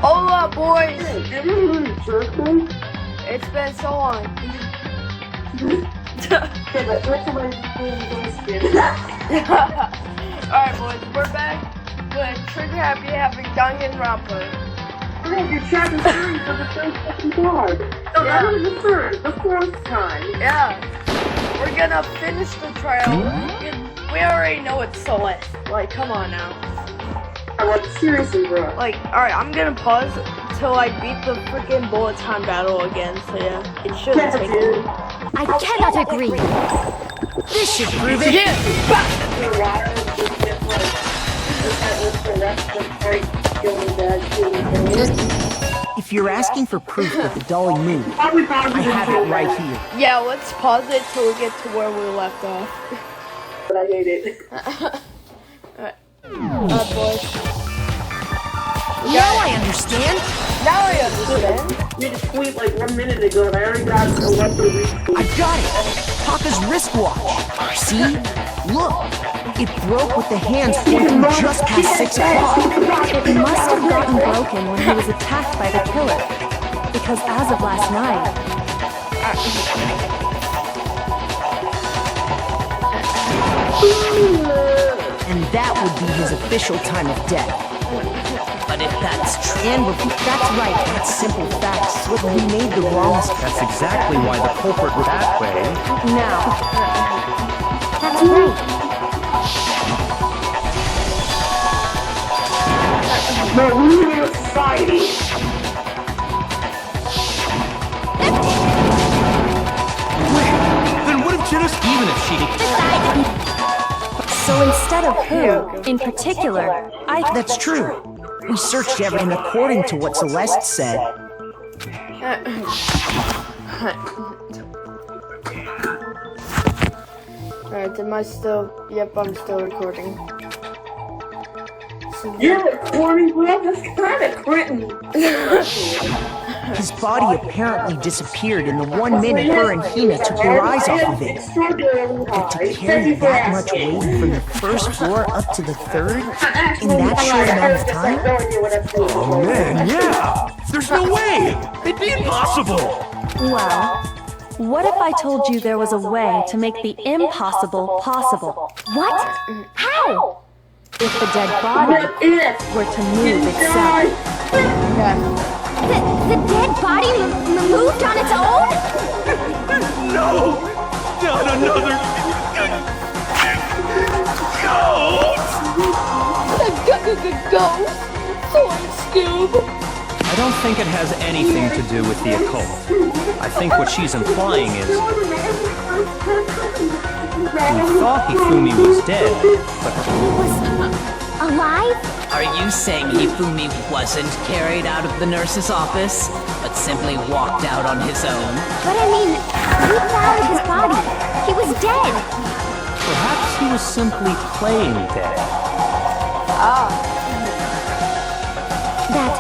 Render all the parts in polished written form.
Hola, boys! It's been so long. Alright, boys, we're back with Trigger Happy Havoc Danganronpa. You're chapter 3 for the first fucking part. No, that was the fourth time. Yeah. We're gonna finish the trial. We already know it's so lit. Like, come on now. Like, seriously, bro. Like, alright, I'm gonna pause till I beat the freaking bullet time battle again, so yeah. It shouldn't take long. I cannot agree. This should prove it. Yeah! If you're asking for proof that the dolly moved, I have it right here. Yeah, let's pause it till we get to where we left off. But I hate it. Alright, boys. Now I understand. Now I understand. You made a tweet like 1 minute ago and I already got a letter retweet. I got it. Papa's wristwatch. See? Look. It broke with the hands pointing just past 6 o'clock. It must have gotten broken when he was attacked by the killer. Because as of last night... And that would be his official time of death. But if that's true... And that's right, that's simple facts. We made the wrong step. That's exactly why the culprit was that way. Now... That's right. No, we live in a society. Then what if Jenna's even if she... So instead of who, in particular, That's true. We searched everything according to what Celeste said. Alright, am I still... Yep, I'm still recording. You're recording, bro? That's kind of cringy. His body apparently disappeared in the 1 minute her and Hina took their eyes off of it. But to carry that much weight from the first floor up to the third in that short amount of time? Oh man, yeah! There's no way! It'd be impossible! well, what if I told you there was a way to make the impossible possible? What? How? If the dead body were to move itself. The dead body moved on its own? No! Not another... ghost! Ghost? Scoob! I don't think it has anything to do with the occult. I think what she's implying is... We thought Hifumi was dead, but... Alive? Are you saying Hifumi wasn't carried out of the nurse's office, but simply walked out on his own? But I mean, who found his body? He was dead. Perhaps he was simply playing dead. That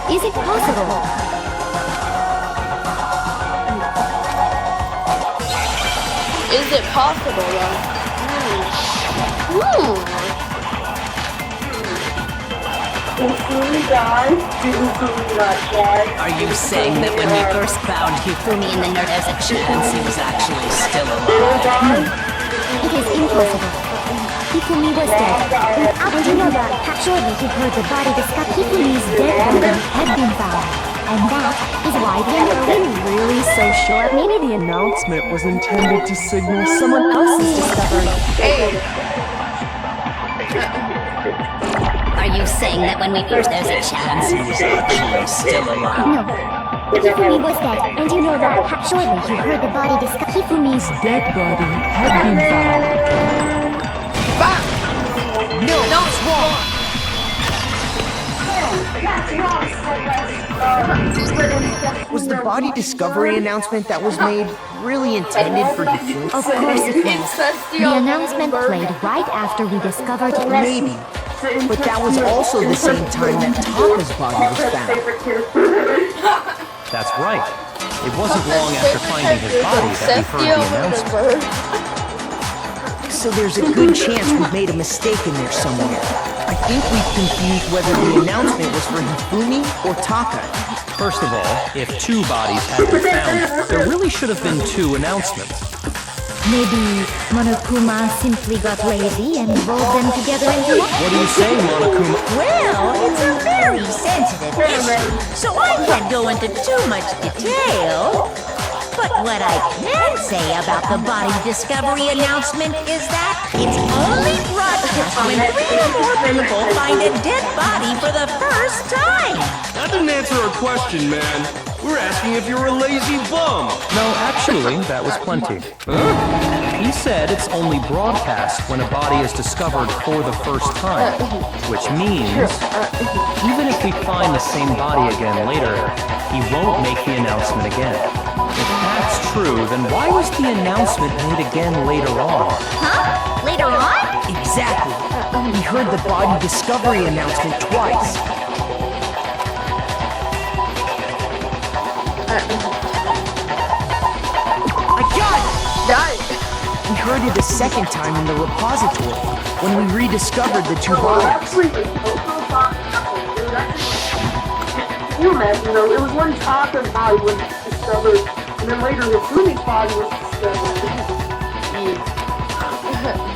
is it possible? Is it possible, though? Hifumi died. Hifumi not dead. Are you saying that when we first found Hifumi in the nurse's chance, he was actually still alive? It is impossible. Hifumi was dead. And you know that, surely he heard the body discuss Hifumi's dead body had been found. And that is why they were really so sure. Maybe the announcement was intended to signal someone else's discovery. Hey! Are you saying that when we first there's a chance he was actually still alive? No. Hifumi was dead, and you know that, surely he heard the body discuss Hifumi's dead body had been found. No, it's wrong! Was the body discovery announcement that was made really intended for Hifumi? Of course it was. Incestia The announcement Ludenburg. played right after we discovered it. Maybe. But that was also the same time that Taka's body was found. That's right. It wasn't long after finding his body that we heard the announcement. Ludenburg. So there's a good chance we made a mistake in there somewhere. I think we've confused whether the announcement was for Hifumi or Taka. First of all, if 2 bodies had been found, there really should have been 2 announcements. Maybe Monokuma simply got lazy and rolled them together into one? What do you say, Monokuma? Well, it's a very sensitive issue, so I can't go into too much detail. But what I can say about the body discovery announcement is that it's only broadcast when 3 or more people find a dead body for the first time. That didn't answer our question, man. We're asking if you're a lazy bum. No, actually, that was plenty. He said it's only broadcast when a body is discovered for the first time, which means even if we find the same body again later, he won't make the announcement again. If that's true, then why was the announcement made again later on? Huh? Later on? Exactly. We heard the body discovery announcement twice. I got it! We heard it a second time in the repository when we rediscovered the 2 bodies. Actually, can you imagine though? It was when Taka's body was discovered, and then later Hifumi's body was discovered.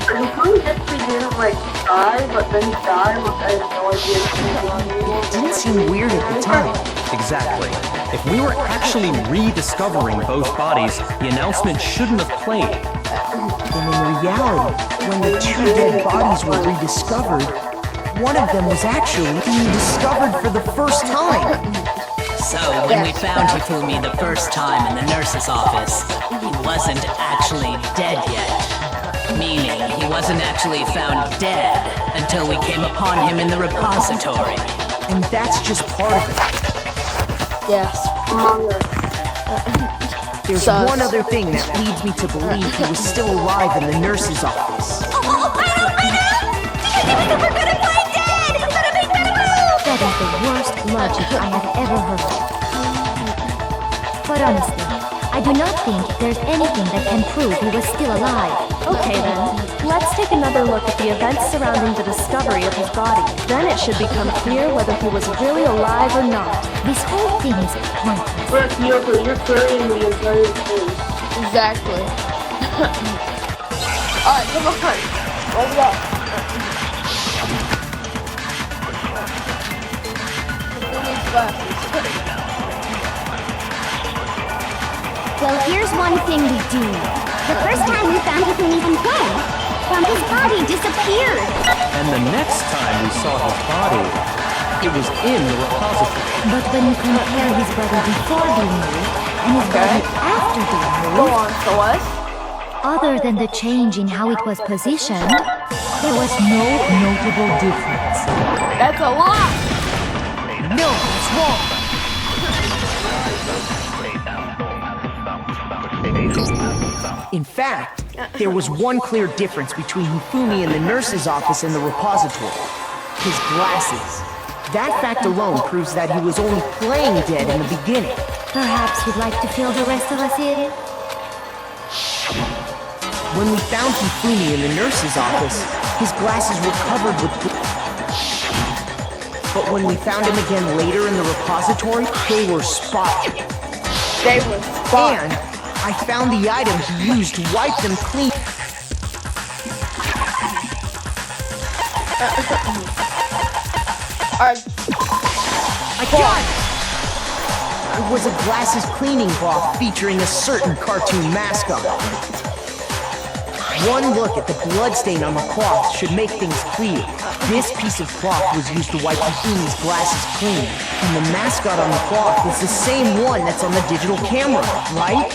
And Hifumi actually didn't like die, but then he died, which I have no idea if he was anymore. It didn't seem weird at the time. Exactly. If we were actually rediscovering both bodies, the announcement shouldn't have played. And in reality, when the 2 dead bodies were rediscovered, one of them was actually being discovered for the first time. So, when we found Hifumi the first time in the nurse's office, he wasn't actually dead yet. Meaning, he wasn't actually found dead until we came upon him in the repository. And that's just part of it. Yes. There's Sus. one other thing that leads me to believe he was still alive in the nurse's office. Oh, I know! Do you think we're gonna find dead? Bada bing, bada boom! That is the worst logic I have ever heard. But honestly, I do not think there's anything that can prove he was still alive. Okay then, let's take another look at the events surrounding the discovery of his body. Then it should become clear whether he was really alive or not. This whole thing is pointless. But you're carrying the entire thing. Exactly. Alright, come on. Let's go. Well, here's one thing we do. The first time we found Hifumi in play, his body disappeared. And the next time we saw his body, it was in the repository. But when you compare his body before being moved and his body after being Go moved, on, so what? other than the change in how it was positioned, there was no notable difference. That's a lot! No, it's wrong. In fact, there was one clear difference between Hifumi in the nurse's office and the repository. His glasses. That fact alone proves that he was only playing dead in the beginning. Perhaps he'd like to fill the rest of us in? When we found Hifumi in the nurse's office, his glasses were covered with... But when we found him again later in the repository, they were spotted. They were spot. And I found the item he used to wipe them clean. I got it! It was a glasses cleaning cloth featuring a certain cartoon mascot. One look at the bloodstain on the cloth should make things clear. This piece of cloth was used to wipe Hifumi's glasses clean. And the mascot on the cloth is the same one that's on the digital camera, right?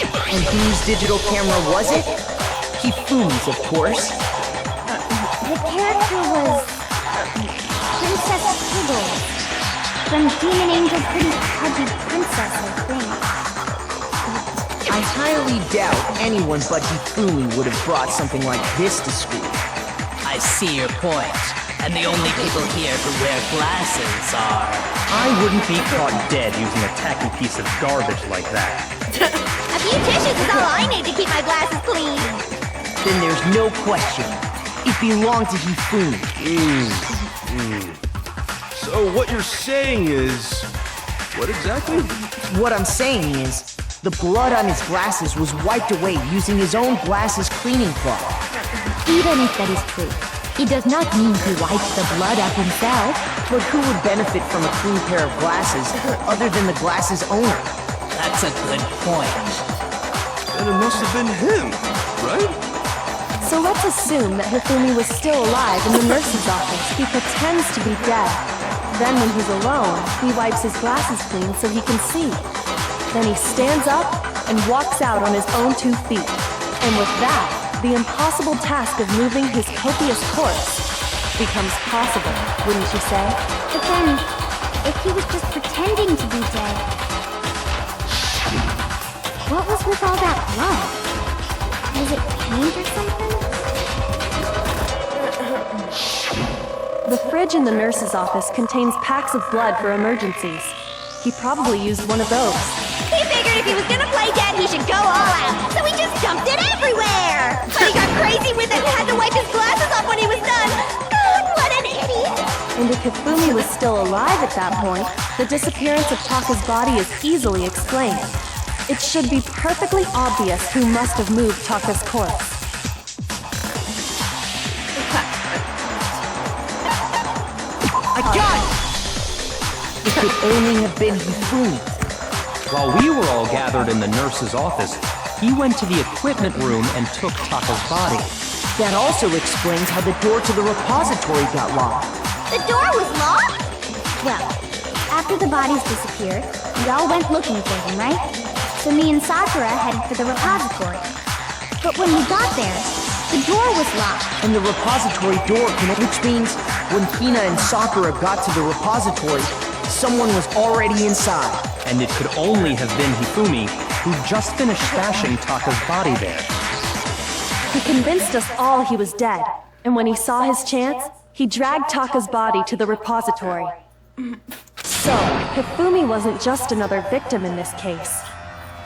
And whose digital camera was it? Hifumi's, of course. The character was Princess Piggle from Demon Angel Pretty Pudgy Princess, I think. I highly doubt anyone but Hifumi would have brought something like this to school. I see your point. And the only people here who wear glasses are... I wouldn't be caught dead using a tacky piece of garbage like that. A few tissues is all I need to keep my glasses clean. Then there's no question. It belonged to Hifumi. So what you're saying is... What exactly? What I'm saying is, the blood on his glasses was wiped away using his own glasses cleaning cloth. Even if that is true, it does not mean he wiped the blood off himself. But who would benefit from a clean pair of glasses other than the glasses owner? That's a good point. Then it must have been him, right? So let's assume that Hifumi was still alive in the nurse's office. He pretends to be dead. Then when he's alone, he wipes his glasses clean so he can see. Then he stands up and walks out on his own 2 feet. And with that, the impossible task of moving his copious corpse becomes possible, wouldn't you say? But then, if he was just pretending to be dead, what was with all that blood? Was it paint or something? The fridge in the nurse's office contains packs of blood for emergencies. He probably used one of those. He figured if he was gonna play dead, he should go all out, so he just dumped it everywhere! But he got crazy with it and had to wipe his glasses off when he was done! God, what an idiot! And if Hifumi was still alive at that point, the disappearance of Taka's body is easily explained. It should be perfectly obvious who must have moved Taka's corpse. I got it! It could only have been Hifumi. While we were all gathered in the nurse's office, he went to the equipment room and took Taka's body. That also explains how the door to the repository got locked. The door was locked? Well, after the bodies disappeared, we all went looking for them, right? So me and Sakura headed for the repository. But when we got there, the door was locked. And the repository door connected, which means when Hina and Sakura got to the repository, someone was already inside. And it could only have been Hifumi, who just finished stashing Taka's body there. He convinced us all he was dead, and when he saw his chance, he dragged Taka's body to the repository. So, Hifumi wasn't just another victim in this case.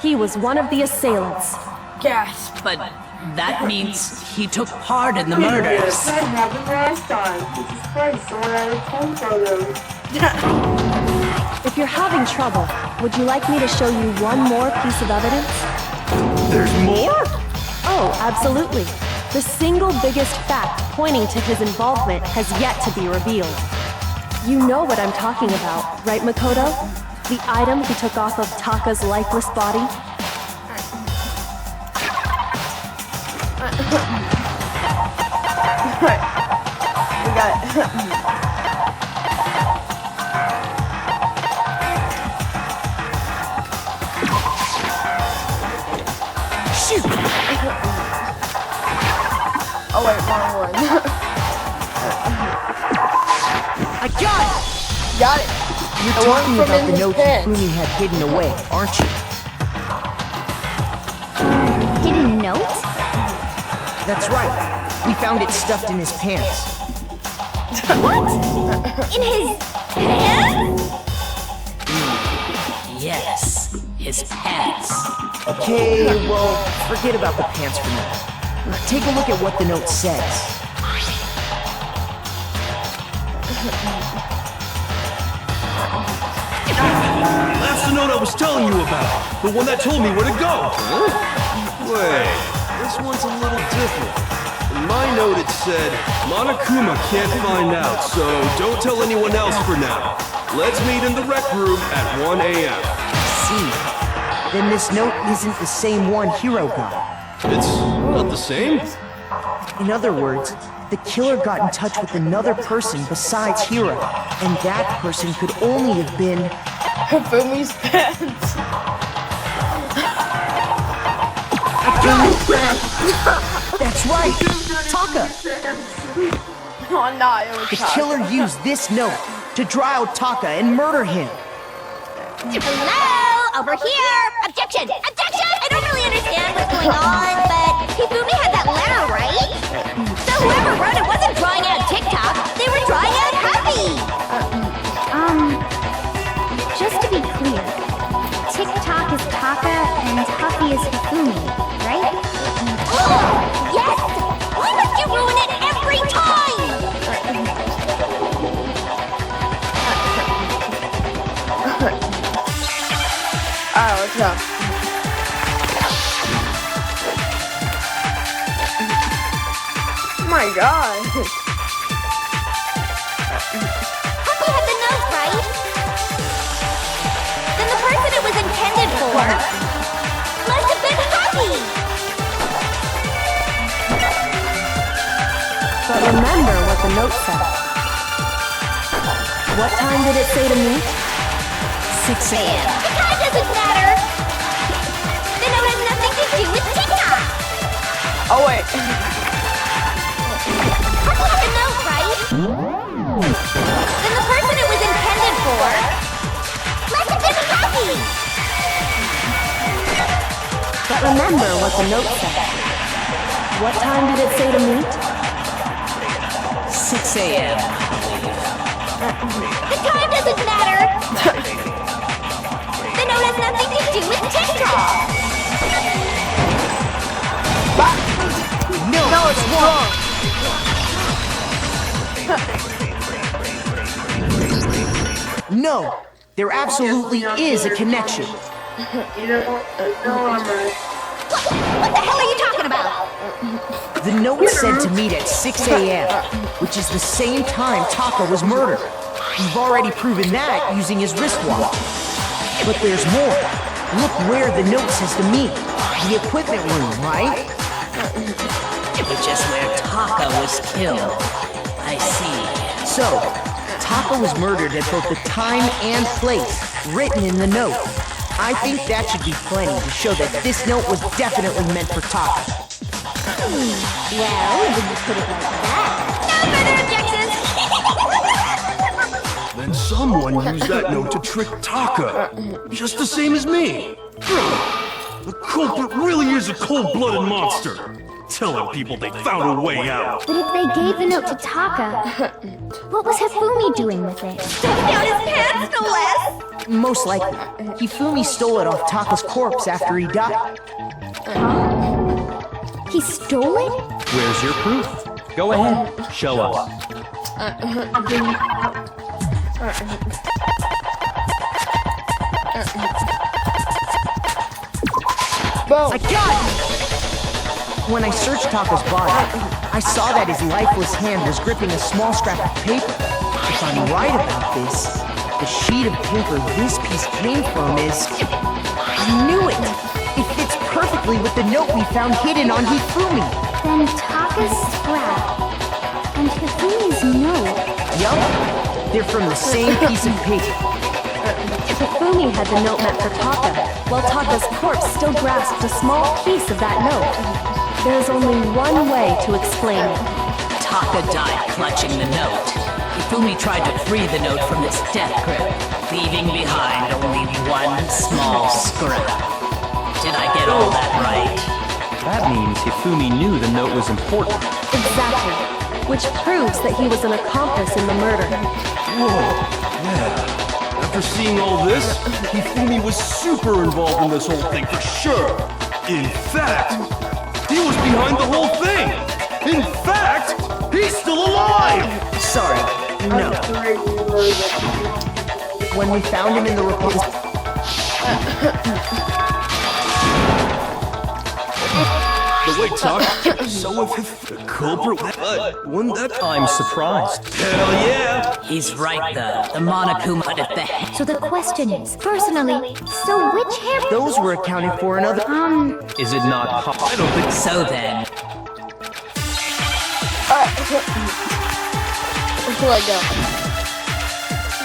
He was one of the assailants. Gasp. But that means he took part in the murders. That happened last time. Jesus Christ, someone had a phone photo. If you're having trouble, would you like me to show you one more piece of evidence? There's more? Oh, absolutely. The single biggest fact pointing to his involvement has yet to be revealed. You know what I'm talking about, right, Makoto? The item he took off of Taka's lifeless body? We got it. Shoot! Oh wait, wrong one. I got it! Got it. You're The one talking from about in the his note pants. Hifumi had hidden away, aren't you? Hidden note? That's right. We found it stuffed in his pants. What? In his pants? Yes, his pants. Okay, well, forget about the pants for now. Take a look at what the note says. That's the note I was telling you about. The one that told me where to go. Huh? Wait, this one's a little different. In my note it said, Monokuma can't find out, so don't tell anyone else for now. Let's meet in the rec room at 1 a.m. See, then this note isn't the same one Hiro got. It's not the same. In other words, the killer got in touch with another person besides Hiro, and that person could only have been... Hifumi's pants. That's right! Taka! Oh no, it was The Taka. killer used this note to draw out Taka and murder him. Hello? Over here! Objection! Objection! I don't really understand what's going on, but Hifumi had that letter, right? So whoever wrote it wasn't drawing out TikTok, they were drawing out Happy! Just to be clear, TikTok is Taka and Happy is Hifumi, right? Oh, yes! Why must you ruin it every time? let's go. Oh my god. Happy had the note, right? Then the person it was intended for must have been Happy! But remember what the note said. What time did it say to meet? 6 a.m. The time doesn't matter! The note has nothing to do with TikTok! Oh wait. Happy had the note, right? Then the person it was intended for must have been Happy! But remember what the note said. What time did it say to meet? 6 a.m. The time doesn't matter! The note has nothing to do with TikTok! No, it's wrong. No, there absolutely is a connection. You know, no, I'm right. What the hell are you talking about? The note said to meet at 6 a.m., which is the same time Taka was murdered. We've already proven that using his wristwatch. But there's more. Look where the note says to meet. The equipment room, right? Which is where Taka was killed. I see. So, Taka was murdered at both the time and place written in the note. I think that should be plenty to show that this note was definitely meant for Taka. Well, when you put it like that... No further objections! Then someone used that note to trick Taka. Just the same as me. The culprit really is a cold-blooded monster. Telling people they found a way out. But if they gave the note to Taka, what was Hifumi doing with it? Stuffed down his pants, no less! Most likely, Hifumi stole it off Taka's corpse after he died. He stole it? Where's your proof? Go ahead, show us. I got it! When I searched Taka's body, I saw that his lifeless hand was gripping a small scrap of paper. If I'm right about this, the sheet of paper this piece came from is... I knew it! It fits perfectly with the note we found hidden on Hifumi. Then Taka's scrap and Hifumi's note. Yup, they're from the same piece of paper. Hifumi had the note meant for Taka, while Taka's corpse still grasped a small piece of that note. There's only one way to explain it. Taka died clutching the note. Hifumi tried to free the note from its death grip, leaving behind only one small scrap. Did I get all that right? That means Hifumi knew the note was important. Exactly. Which proves that he was an accomplice in the murder. Whoa, yeah. After seeing all this, Hifumi was super involved in this whole thing for sure. In fact, he was behind the whole thing! In fact, he's still alive! Sorry, no. When we found him in the report... But wait, Tuck. So if the culprit... Wouldn't that... I'm surprised. Hell yeah! He's right though. The Monokuma but at the head. So the question is, personally, so which hammer... Those were accounted for in other... Is it not possible? I don't think... So then, Until I go.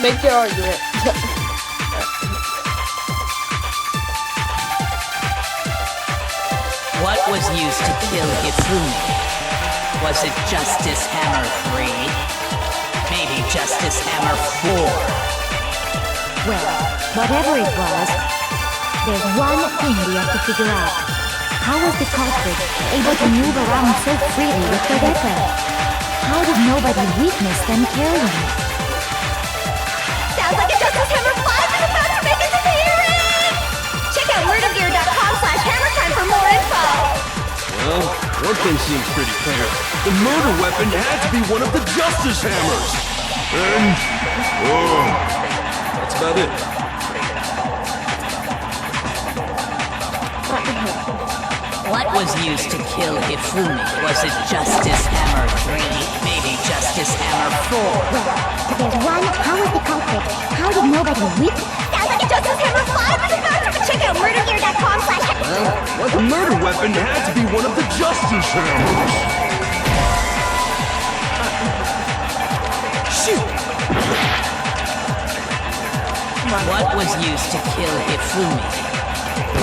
Make your argument. what was used to kill Hifumi? Was it Justice Hammer 3? Maybe Justice Hammer 4? Well, whatever it was, there's one thing we have to figure out. How was the culprit able to move around so freely with the weapon? How did nobody witness them carrying it? Sounds like a Justice Hammer 5 is about to make its appearance! Check out murdergear.com/hammertime for more info! Well, one thing seems pretty clear. The murder weapon had to be one of the Justice Hammers! And... oh, that's about it. What was used to kill Hifumi? Was it Justice Hammer 3? Maybe Justice Hammer 4? Well, there's one. How was the culprit? How did nobody weep? Sounds like a Justice Hammer 5. Check out murdergear.com/. Well, the murder weapon had to be one of the Justice Hammers. Shoot! What was used to kill Hifumi?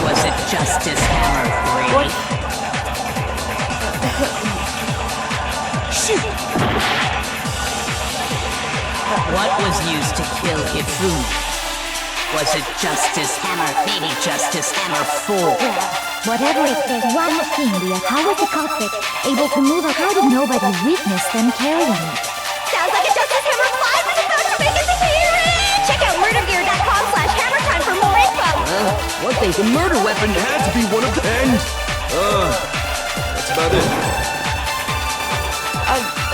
Was it Justice Hammer 3? Shoot! What was used to kill Hifumi? Was it Justice Hammer? Maybe Justice Hammer 4? Whatever it is, there's one thing, Leah. How was the culprit able to move? How did nobody witness them carrying it? Sounds like a Justice Hammer 5 is about to make its appearance! Check out murdergear.com/hammertime for more info! What the murder weapon had to be one of the end. That's about it.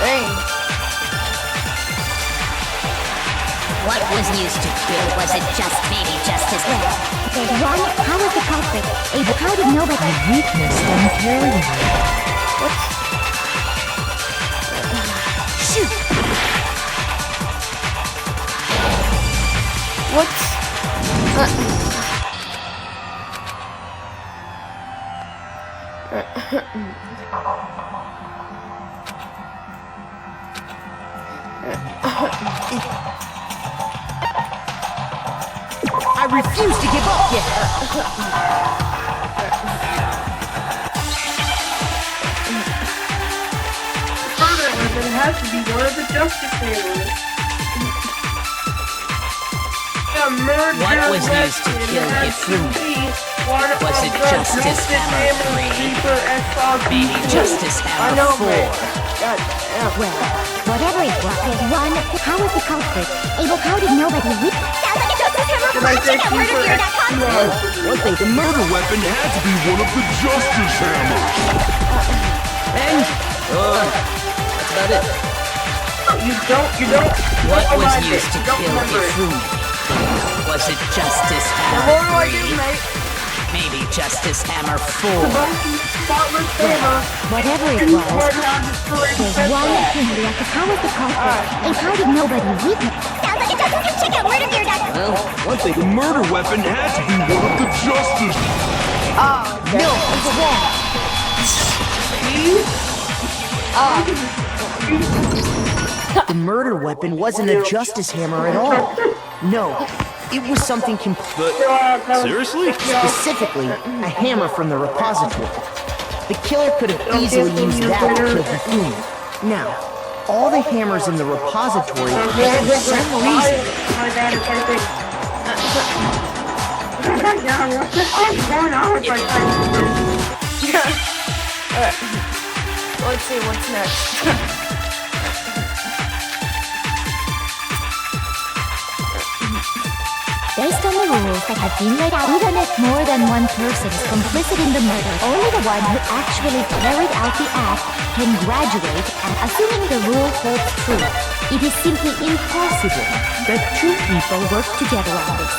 Dang. What was used to kill? Was it just maybe Justice Hammer? There's one. How was the culprit able? How did nobody witness them carrying it? Shoot! What? I refuse to give up yet. Murder weapon has to be one of the Justice Hammers. The murder What was used to weapon kill has to Hifumi? be one of Was it the Justice Hammer 3? Reaper SRB. Maybe Justice I Hammer know, 4? man. God damn. Well, whatever it was, there's one. How was the culprit able? How did nobody witness? Sounds like a Justice Hammer 5. Did I say Check out Reaper murdergear.com. What the murder weapon had to be one of the Justice Hammers. And that's about it. You don't. What was remind used it. to You don't kill remember it. Hifumi? Was it Justice What do I Hammer do, 3? mate? Maybe Justice Hammer 4? Spotless hammer. Whatever it You was, learn how to destroy the there's one best. thing, Leah. How was the culprit? And how did nobody witness? Sounds like a Justice. Check out murdergear.com. Well, the murder weapon had to be one of the Justice. No, it's wrong. The murder weapon wasn't a Justice Hammer at all. No, it was something Seriously? specifically a hammer from the repository. The killer could have easily used that to kill Hifumi. Now, all the hammers in the repository, for some reason, My bad, it's everything. What's going on with my time? Let's see what's next. Based on the rules that have been laid out, even if more than one person is complicit in the murder, only the one who actually carried out the act can graduate, and assuming the rule holds true, it is simply impossible that two people work together on this.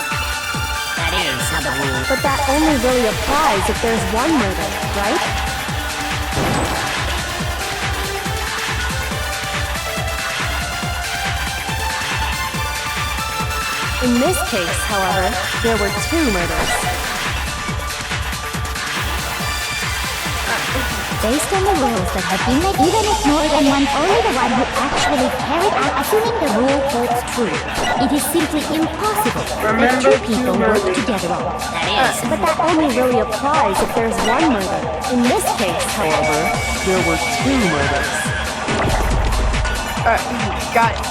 That is how the rule. But that only really applies if there's one murder, right? In this case, however, there were two murders. Based on the rules that have been made, even if more than one, only the one who actually carried out, assuming the rule holds true, it is simply impossible that two people work together on it. That is. But that only really applies if there's one murder. In this case, however, there were two murders. Got it.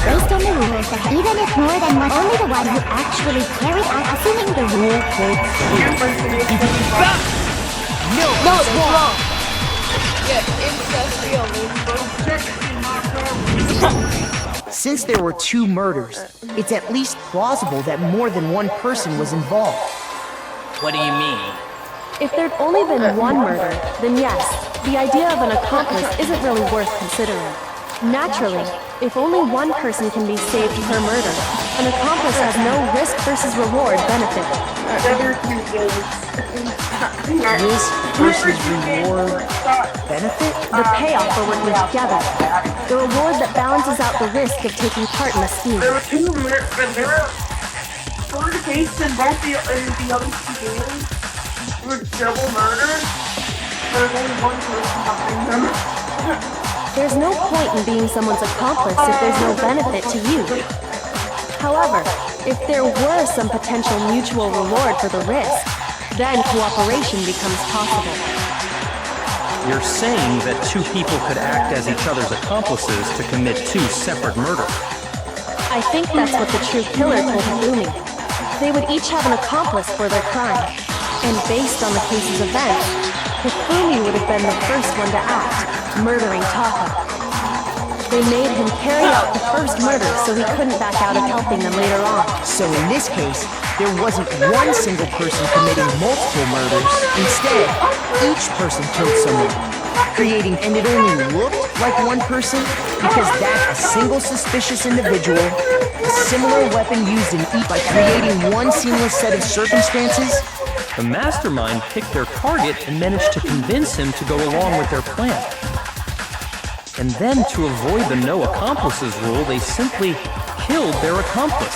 Based on the rules that even if more than one, only the one who actually carried out, assuming the rule holds true. No, it's wrong. Yeah, Incestia Ludenburg. Since there were two murders, it's at least plausible that more than one person was involved. What do you mean? if there'd only been one murder, then yes, the idea of an accomplice isn't really worth considering. Naturally, if only one person can be saved per murder, An accomplice has no risk versus reward benefit. Risk versus reward benefit? The payoff for working together. The reward that balances out the risk of taking part in a scheme. There were two for the case in both the other two games were double murders. There's only one person behind them. There's no point in being someone's accomplice if there's no benefit to you. However, if there were some potential mutual reward for the risk, then cooperation becomes possible. You're saying that two people could act as each other's accomplices to commit two separate murders. I think that's what the true killer told Hifumi. They would each have an accomplice for their crime. And based on the case's events, Hifumi would have been the first one to act, murdering Taka. They made him carry out the first murder so he couldn't back out of helping them later on. So in this case, there wasn't one single person committing multiple murders. Instead, each person killed someone, creating, and it only looked like one person because that a single suspicious individual, a similar weapon used in each by creating one seamless set of circumstances. The mastermind picked their target and managed to convince him to go along with their plan. And then, to avoid the no accomplices rule, they simply killed their accomplice.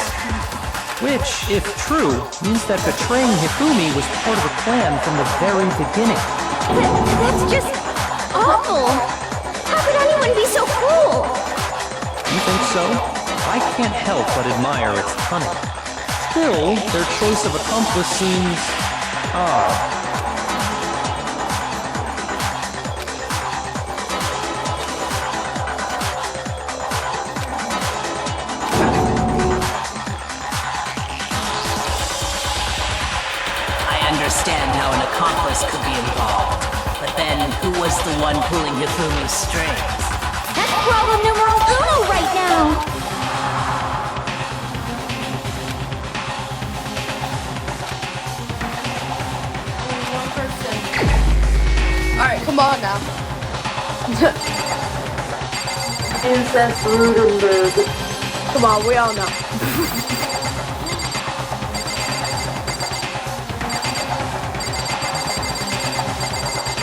Which, if true, means that betraying Hifumi was part of the plan from the very beginning. That's just awful! How could anyone be so cruel? You think so? I can't help but admire its cunning. Still, their choice of accomplice seems odd. Understand how an accomplice could be involved, but then who was the one pulling Hifumi's strings? That's problem numero uno right now! Alright, come on now. Incestia Ludenburg. Come on, we all know.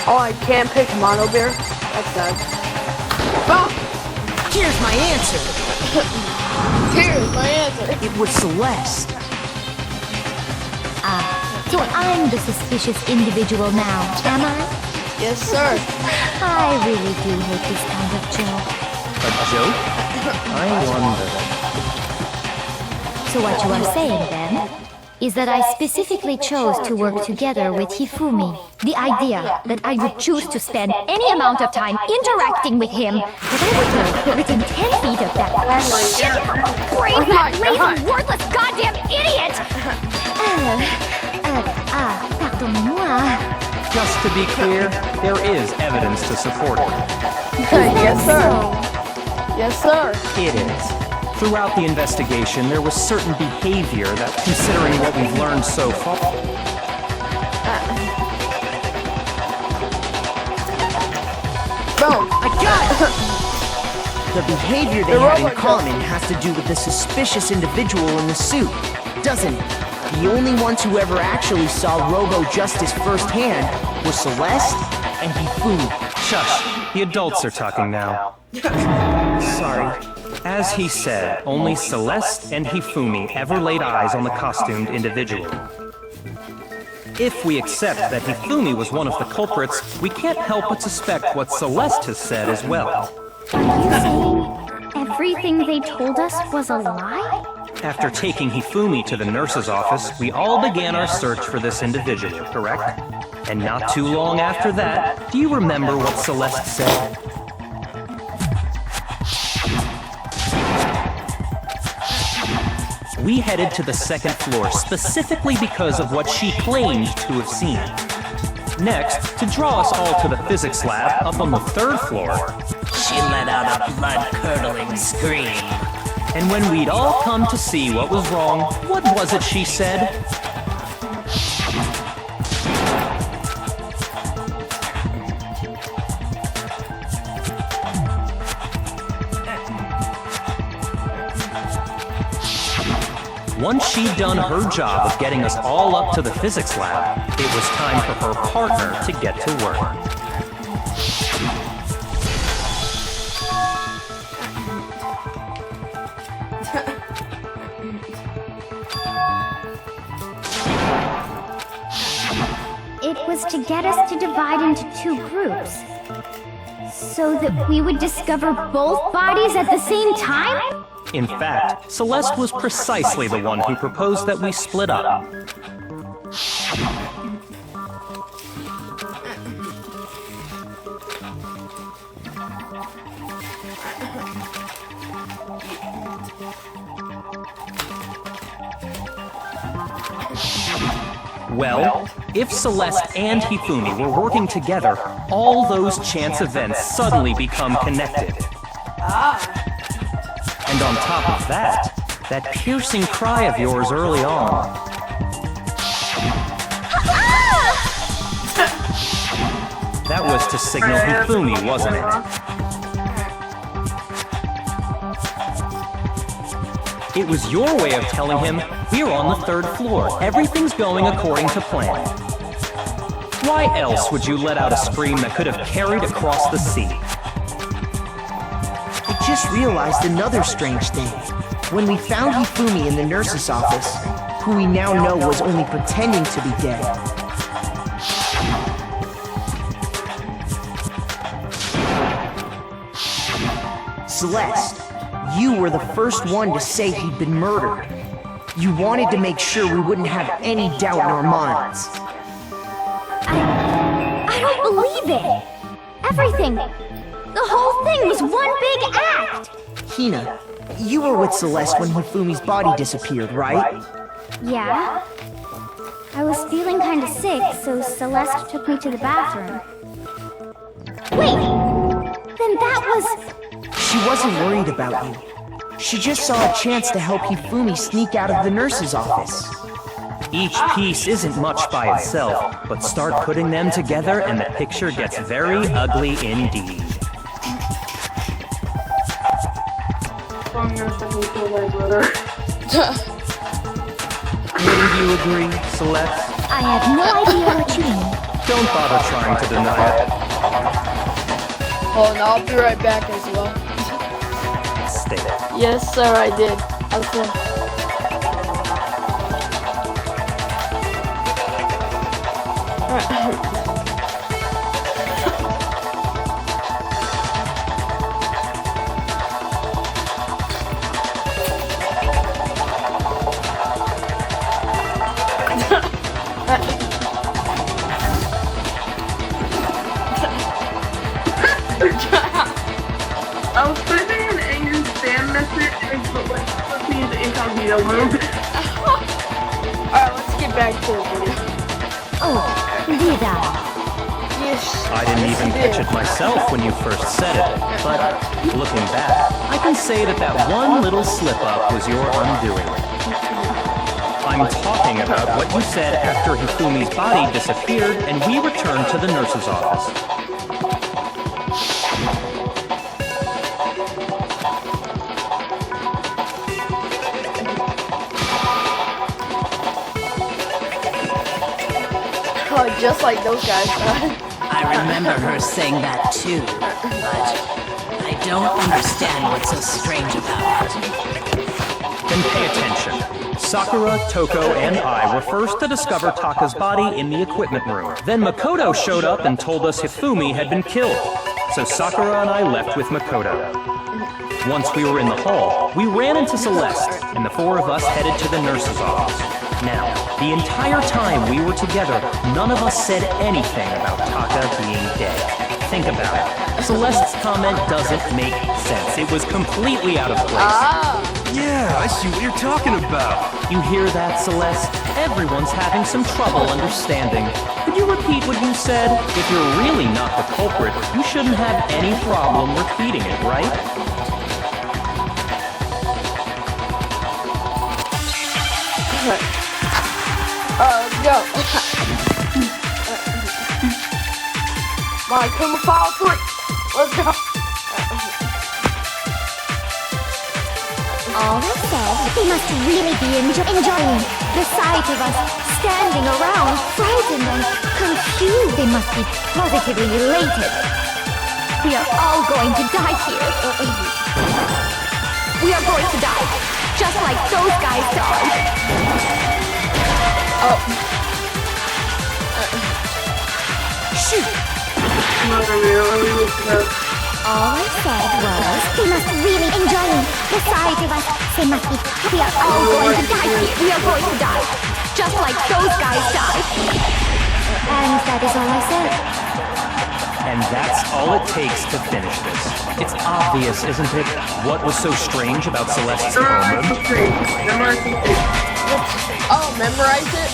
Oh, I can't pick mono beer? That's sad. Oh! Here's my answer. Here's my answer. It was Celeste. So I'm the suspicious individual now, am I? Yes, sir. I really do hate this kind of joke. A joke? I wonder. So what you are saying, then, is that I specifically chose to work together with Hifumi. The idea that I would choose to spend any amount of time interacting with him, that I would live within 10 feet of that brain that lazy, worthless, goddamn idiot! Pardon-moi. Just to be clear, there is evidence to support it. Yes, sir. Yes, sir. It is. Throughout the investigation, there was certain behavior that, considering what we've learned so far... Boom. I got it! The behavior they had in common has to do with the suspicious individual in the suit, doesn't it? The only ones who ever actually saw Robo-Justice firsthand were Celeste and Hifumi. Shush, the adults are talking now. Sorry. As he said, only Celeste and Hifumi ever laid eyes on the costumed individual. If we accept that Hifumi was one of the culprits, we can't help but suspect what Celeste has said as well. Are you saying everything they told us was a lie? After taking Hifumi to the nurse's office, we all began our search for this individual, correct? And not too long after that, do you remember what Celeste said? We headed to the second floor specifically because of what she claimed to have seen. Next, to draw us all to the physics lab up on the third floor, She let out a blood-curdling scream. and when we'd all come to see what was wrong, what was it she said? Once she'd done her job of getting us all up to the physics lab, it was time for her partner to get to work. It was to get us to divide into 2 groups, so that we would discover both bodies at the same time? In fact, Celeste was precisely the one who proposed that we split up. Well, if Celeste and Hifumi were working together, all those chance events suddenly become connected. And on top of that, that piercing cry of yours early on. That was to signal Hifumi, wasn't it? It was your way of telling him, we're on the 3rd floor, everything's going according to plan. Why else would you let out a scream that could have carried across the sea? I just realized another strange thing. When we found Hifumi in the nurse's office, who we now know was only pretending to be dead, Celeste, you were the first one to say he'd been murdered. You wanted to make sure we wouldn't have any doubt in our minds. I don't believe it! Everything, the whole thing was one big act! Hina, you were with Celeste when Hifumi's body disappeared, right? Yeah? I was feeling kinda sick, so Celeste took me to the bathroom. Wait! Then that was... She wasn't worried about you. She just saw a chance to help Hifumi sneak out of the nurse's office. Each piece isn't much by itself, but start putting them together and the picture gets very ugly indeed. Wouldn't you agree, Celeste? I have no idea what you mean. Don't bother trying to deny it. Oh, and I'll be right back as well. Stay there. Yes, sir, I did. Okay. I was typing an angry spam message, but like, put me in the incognito room. Alright, let's get back to the video. Oh, Vida. Yes. I didn't even catch it myself when you first said it, but looking back, I can say that that one little slip-up was your undoing. I'm talking about what you said after Hifumi's body disappeared and we returned to the nurse's office. Oh, just like those guys. I remember her saying that too, but I don't understand what's so strange about it. Then pay attention. Sakura, Toko, and I were first to discover Taka's body in the equipment room. Then Makoto showed up and told us Hifumi had been killed. So Sakura and I left with Makoto. Once we were in the hall, we ran into Celeste, and the 4 of us headed to the nurse's office. Now, the entire time we were together, none of us said anything about Taka being dead. Think about it. Celeste's comment doesn't make sense. It was completely out of place. Yeah, I see what you're talking about. You hear that, Celeste? Everyone's having some trouble understanding. Could you repeat what you said? If you're really not the culprit, you shouldn't have any problem repeating it, right? Let's go. My Kuma File 3. Let's go. All I said, they must really be enjoying the sight of us standing around, frightened and confused. They must be positively elated. We are all going to die here. We are going to die, just like those guys died. Shoot! All I said was, they must really enjoying the sight of us. They must be. We are all going to die here. We are going to die, just like those guys died. And that is all I said. And that's all it takes to finish this. It's obvious, isn't it? What was so strange about Celeste's comment? Oh, memorize it?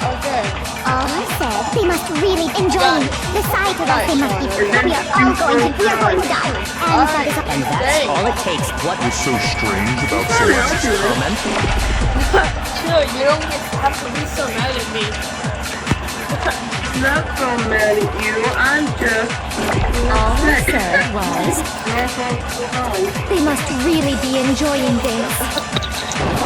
Okay. All I said, they must really enjoying the sight of us. They must be. We are all going to die. And that is all. And that's all it takes. What was so strange about Celeste's comment? Chill, you don't have to be so mad at me. Not so mad at you, I'm just... All I said was, they must really be enjoying this.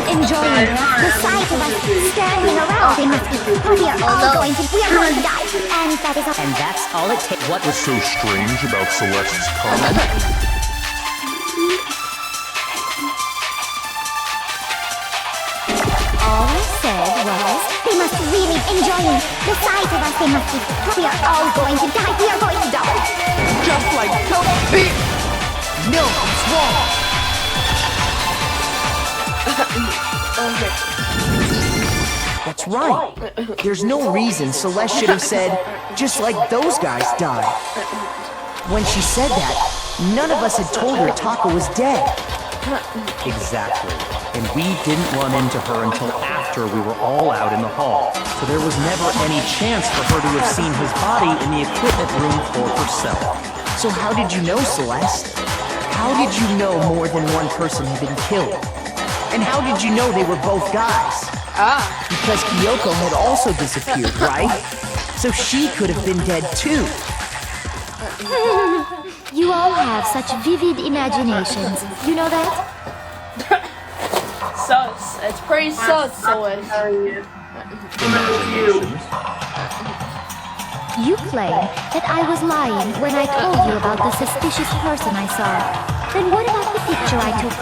Enjoying the sight of us standing around. They must be. We are all going to die. And that is all. And that's all it takes. What was so strange about Celeste's comment? All I said was, they must really enjoying the sight of us. They must be. We are all going to die. We are going to die. Just like Toby! No, it's wrong! That's right. There's no reason Celeste should have said, just like those guys died. When she said that, none of us had told her Taka was dead. Exactly. And we didn't run into her until after we were all out in the hall. So there was never any chance for her to have seen his body in the equipment room for herself. So how did you know, Celeste? How did you know more than one person had been killed? And how did you know they were both guys? Because Kyoko had also disappeared, right? So she could have been dead too. You all have such vivid imaginations. You know that? Sus. It's pretty sus, Celeste. You claim that I was lying when I told you about the suspicious person I saw. Then what about the picture I took?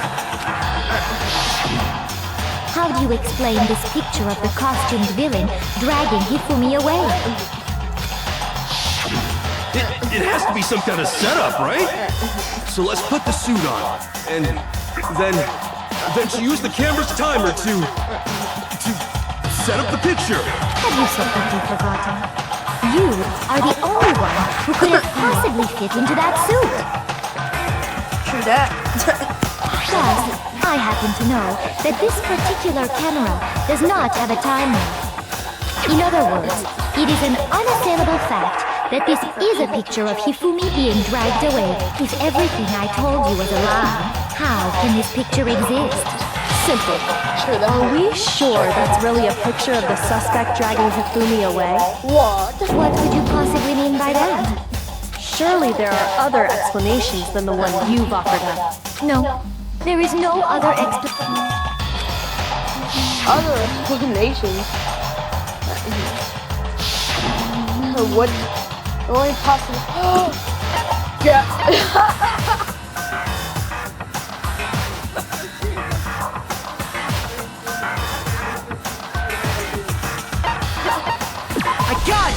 How do you explain this picture of the costumed villain dragging Hifumi away? It has to be some kind of setup, right? So let's put the suit on, and then she used the camera's timer to set up the picture. Have you simply forgotten? You are the only one who could have possibly fit into that suit. True that. Plus, I happen to know that this particular camera does not have a timer. In other words, it is an unassailable fact that this is a picture of Hifumi being dragged away. If everything I told you was a lie, how can this picture exist? Simple. Are we sure that's really a picture of the suspect dragging Hifumi away? What? What could you possibly mean by that? Surely there are other explanations than the one you've offered up. No, there is no other explanation. Other explanations? What? The only possible... Yeah. I got it!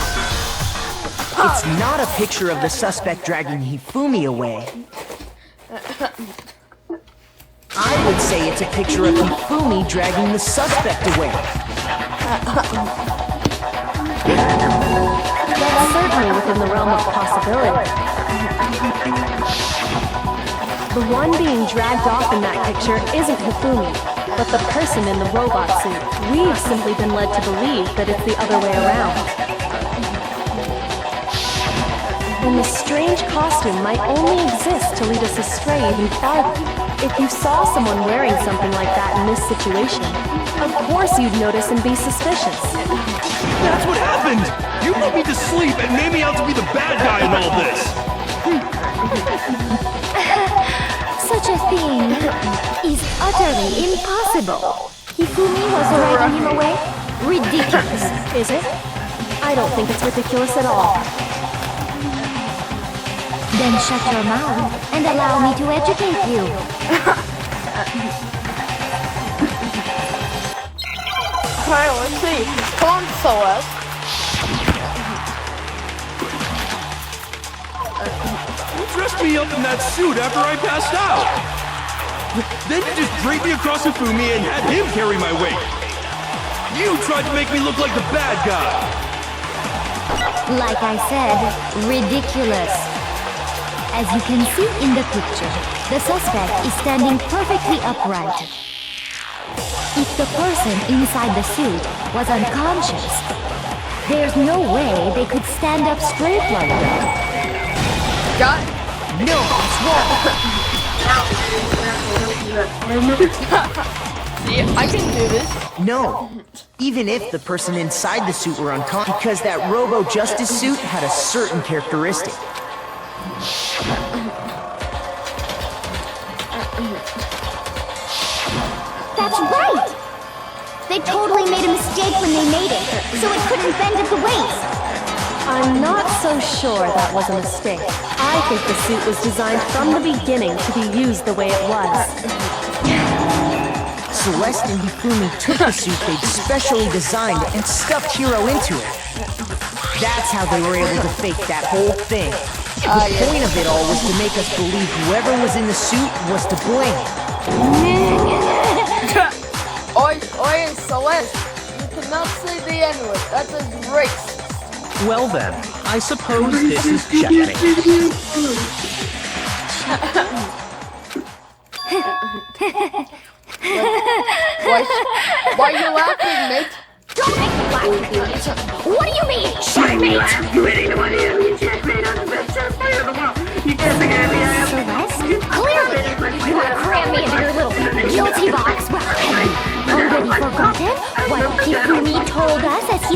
It's not a picture of the suspect dragging Hifumi away. I would say it's a picture of Hifumi dragging the suspect away. That's certainly within the realm of possibility. The one being dragged off in that picture isn't Hifumi, but the person in the robot suit. We've simply been led to believe that it's the other way around. And the strange costume might only exist to lead us astray even farther. If you saw someone wearing something like that in this situation, of course you'd notice and be suspicious. That's what happened! You put me to sleep and made me out to be the bad guy in all this! Such a thing is utterly impossible. Hifumi was dragging him away? Ridiculous. Is it? I don't think it's ridiculous at all. Then shut your mouth and allow me to educate you. Alright, let's see. Come on, Celeste. You dressed me up in that suit after I passed out. Then you just draped me across Hifumi and had him carry my weight. You tried to make me look like the bad guy. Like I said, ridiculous. As you can see in the picture, the suspect is standing perfectly upright. If the person inside the suit was unconscious, there's no way they could stand up straight like that. Got it. No, it's wrong. See, I can do this. No. Even if the person inside the suit were unconscious, because that Robo-Justice suit had a certain characteristic. That's right! They totally made a mistake when they made it, so it couldn't bend at the waist. I'm not so sure that was a mistake. I think the suit was designed from the beginning to be used the way it was. Celeste and Hifumi took the suit they'd specially designed and stuffed Hiro into it. That's how they were able to fake that whole thing. The point of it all was to make us believe whoever was in the suit was to blame. Oi, Celeste. You cannot say the N-word. That's a racist. Well then, I suppose this is checkmate. Why are you laughing, mate? Don't make me laugh! What do you mean, checkmate? Celeste? Clearly! You want to cram me into your little guilty box? Well, have you already forgotten what Hifumi told us as he...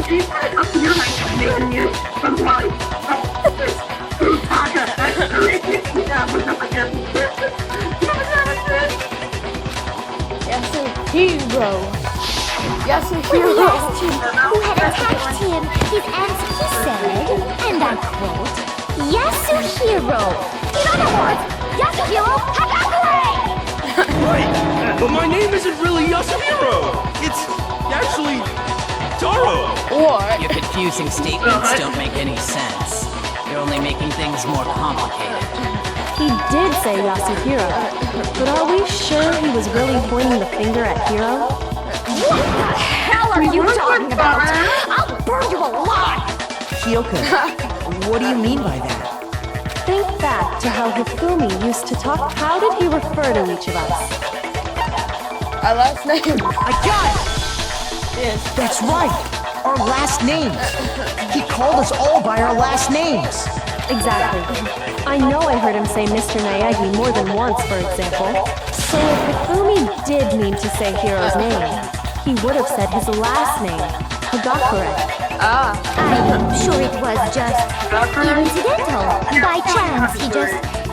Yasuhiro. When we asked him who had attacked him, his answer, he said, and I quote, Yasuhiro! In other words, Yasuhiro Hagakure! Right, but my name isn't really Yasuhiro. It's actually Taro. What? Your confusing statements don't make any sense. You're only making things more complicated. He did say Yasuhiro, but are we sure he was really pointing the finger at Hiro? What the hell are you talking about? I'll burn you alive! Kyoka, what do you mean by that? Think back to how Hifumi used to talk. How did he refer to each of us? Our last name. I got it! Yes. That's right! Our last names! He called us all by our last names! Exactly. I know I heard him say Mr. Naegi more than once, for example. So if Hifumi did mean to say Hiro's name, he would have said his last name, Hagakure. I'm sure it was just incidental. By chance,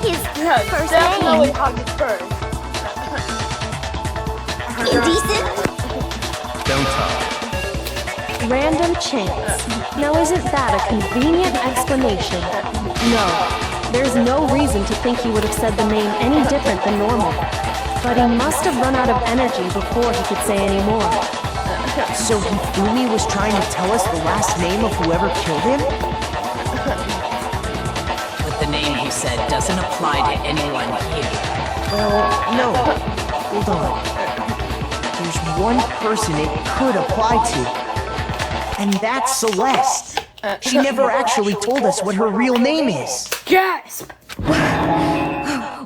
his first Definitely name. hug it first. Indecent? Don't talk. Random chance. Now isn't that a convenient explanation? No, there's no reason to think he would have said the name any different than normal. But he must have run out of energy before he could say any more. So Hifumi was trying to tell us the last name of whoever killed him? But the name you said doesn't apply to anyone here. Well, no. Hold on. There's one person it could apply to. And that's Celeste. She never actually told us what her real name is. Gasp!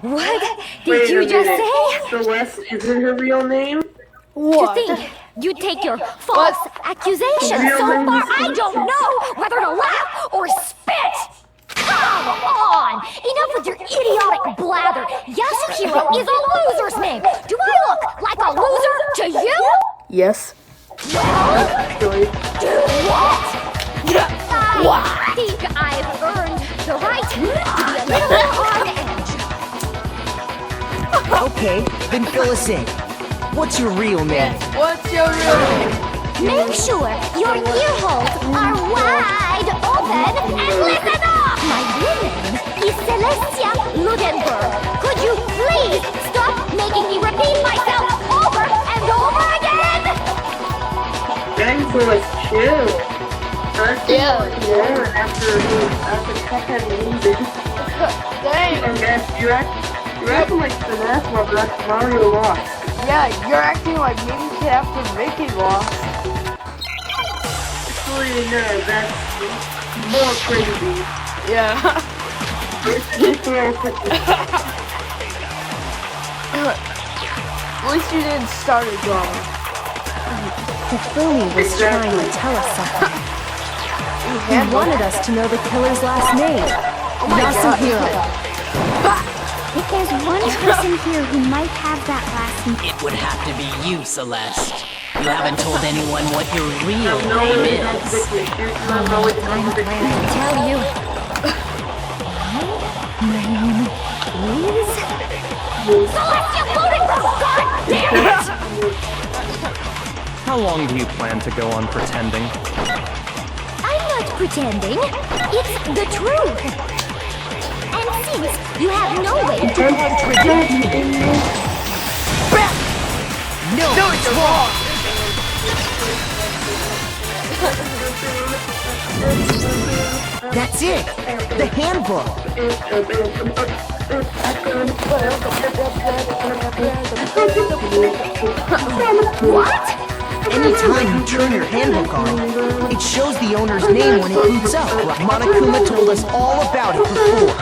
What did you just say? Celeste isn't her real name? What? To think you take your false accusations so far, I don't know whether to laugh or spit! Come on! Enough with your idiotic blather! Yasuhiro is a loser's name! Do I look like a loser to you? Yes. Well, do what? I think I've earned the right to be a little on edge. Okay, then fill us in. What's your real name? What's your real name? Make sure your ear holes are wide open and listen up! My real name is Incestia Ludenburg. Could you please stop making me repeat myself over and over again? Dang, so like chill. Yeah. After Tech had music. Dang. And then you're acting like Finesse while that's Mario lost. Yeah, you're acting like maybe kid after Mickey lost. Actually, no, that's more crazy. Yeah. At least you didn't start a drama. Hifumi was trying to tell us something. He wanted us to know the killer's last name. Yasuhiro. If there's one person here who might have that last name, It would have to be you, Celeste. You haven't told anyone what your real name is. I'm glad to tell you. My name is Celestia Ludenburg! God damn it! How long do you plan to go on pretending? I'm not pretending. It's the truth. And since you have no way to contradict me, No, it's wrong! That's it! The handbook! what? Anytime you turn your handbook on, it shows the owner's name when it boots up. Monokuma told us all about it before.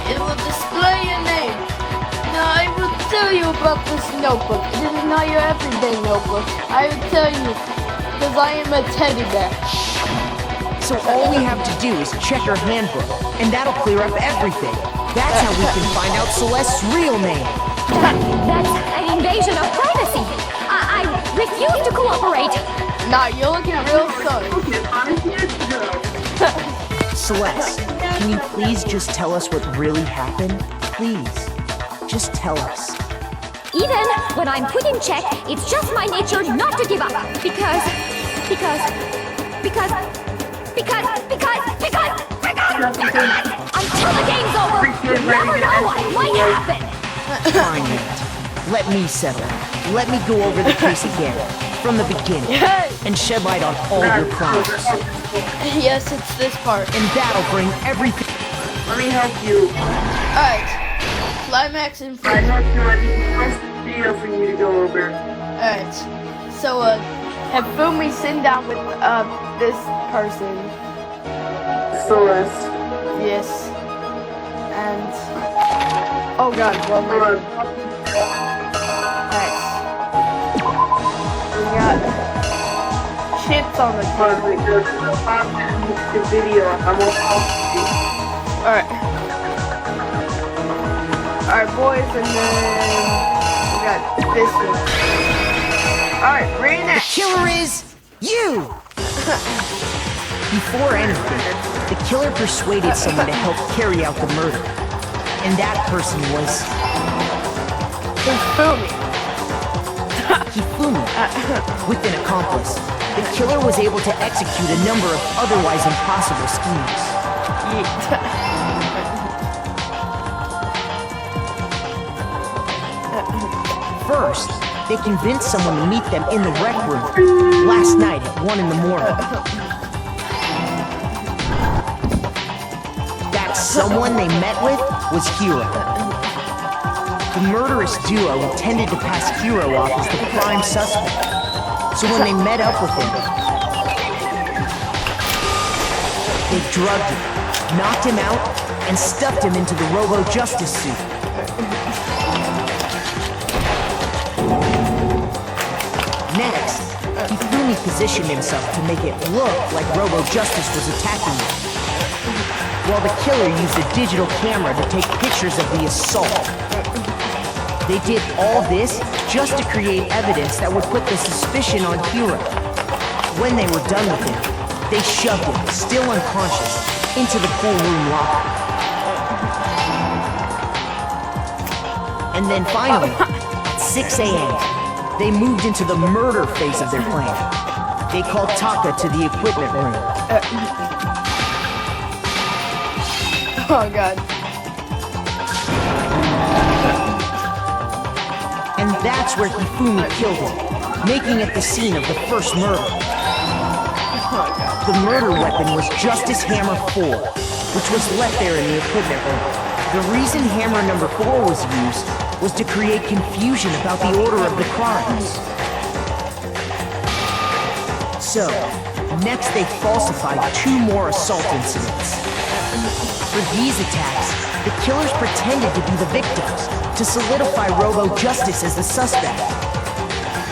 It will display your name. Now I will tell you about this notebook. It is not your everyday notebook. I will tell you because I am a teddy bear. So all we have to do is check her handbook, and that'll clear up everything. That's how we can find out Celeste's real name. That's an invasion of privacy. I refuse to cooperate. Nah, you're looking real sus. Celeste, can you please just tell us what really happened? Please, just tell us. Even when I'm put in check, it's just my nature not to give up. Because until the game's over, you never know what might happen. Fine, Nate. Let me settle. Let me go over the case again, from the beginning, and shed light on all your crimes. Yes, it's this part. And that'll bring everything. Let me help you. Alright. Climax in I front. know you had one video for you to go over. Alright. So, have Fumi sit down with, this person. Celeste. Yes. And... oh god, well, Hold on. alright. We got... chips on the Hold table. on, the video. I won't help you. Alright. Alright, boys, and then... we got this one. Alright, reenact. Killer is you! Before anything, the killer persuaded someone to help carry out the murder. And that person was Hifumi. Hifumi. With an accomplice, the killer was able to execute a number of otherwise impossible schemes. First, they convinced someone to meet them in the rec room last night at 1 in the morning. That someone they met with was Hiro. The murderous duo intended to pass Hiro off as the prime suspect. So when they met up with him, they drugged him, knocked him out, and stuffed him into the Robo-Justice suit. Next, Hifumi positioned himself to make it look like Robo-Justice was attacking him, while the killer used a digital camera to take pictures of the assault. They did all this just to create evidence that would put the suspicion on Hiro. When they were done with him, they shoved him, still unconscious, into the pool room locker. And then finally, at 6 a.m., they moved into the murder phase of their plan. They called Taka to the equipment room. Oh god. And that's where Hifumi killed him, making it the scene of the first murder. The murder weapon was Justice Hammer 4, which was left there in the equipment room. The reason Hammer number 4 was used was to create confusion about the order of the crimes. So, next they falsified 2 more assault incidents. For these attacks, the killers pretended to be the victims to solidify Robo Justice as the suspect.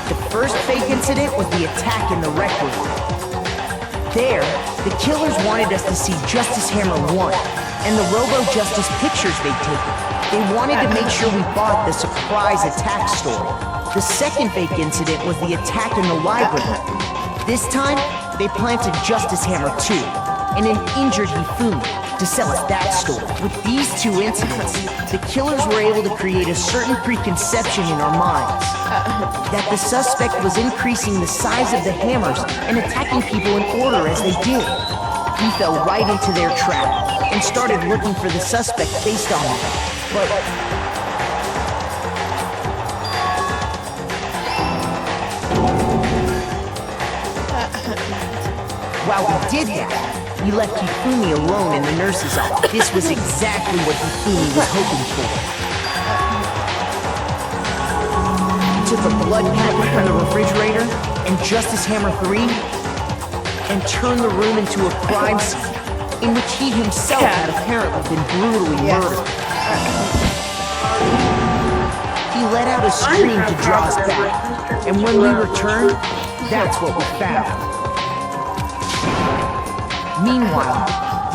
The first fake incident was the attack in the rec room. There, the killers wanted us to see Justice Hammer 1 and the Robo Justice pictures they'd taken. They wanted to make sure we bought the surprise attack story. The second fake incident was the attack in the library. This time, they planted Justice Hammer 2 and an injured Hifumi to sell us that story. With these 2 incidents, the killers were able to create a certain preconception in our minds that the suspect was increasing the size of the hammers and attacking people in order as they did. We fell right into their trap and started looking for the suspect based on that. But while we did that, we left Hifumi alone in the nurse's office. This was exactly what Hifumi was hoping for. He took a blood packet from the refrigerator and Justice Hammer 3 and turned the room into a crime scene in which he himself had apparently been brutally murdered. He let out a scream to draw us back, and when we returned, that's what we found. Meanwhile,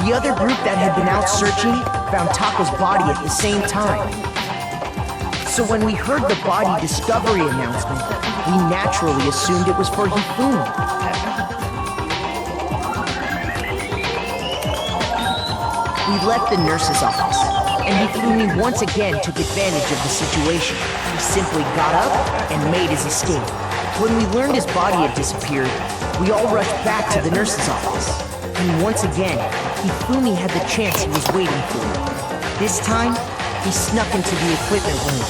the other group that had been out searching found Taka's body at the same time. So when we heard the body discovery announcement, we naturally assumed it was for Hifumi. We left the nurse's office, and Hifumi once again took advantage of the situation. He simply got up and made his escape. When we learned his body had disappeared, we all rushed back to the nurse's office. And once again, Hifumi had the chance he was waiting for. This time, he snuck into the equipment room.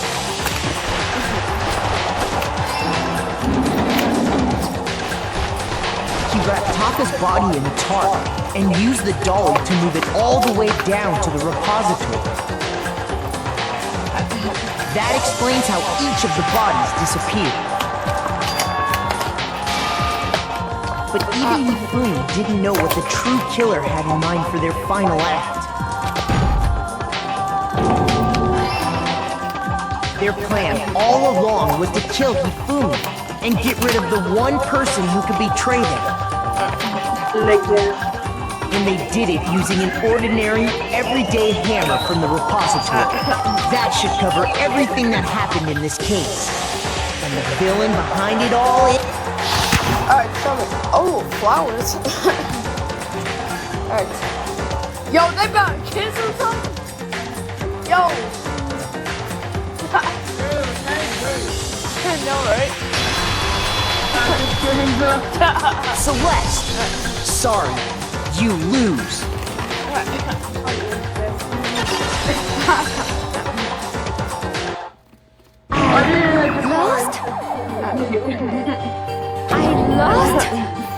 He wrapped Taka's body in a tarp and used the dolly to move it all the way down to the repository. That explains how each of the bodies disappeared. But even Hifumi didn't know what the true killer had in mind for their final act. Their plan all along was to kill Hifumi and get rid of the one person who could betray them. And they did it using an ordinary, everyday hammer from the repository. That should cover everything that happened in this case. And the villain behind it all is... Alright, tell me. Oh, flowers. Alright. Yo, they got a kiss or something? Yo. I know, right? Celeste! Sorry, you lose. Lost? I lost?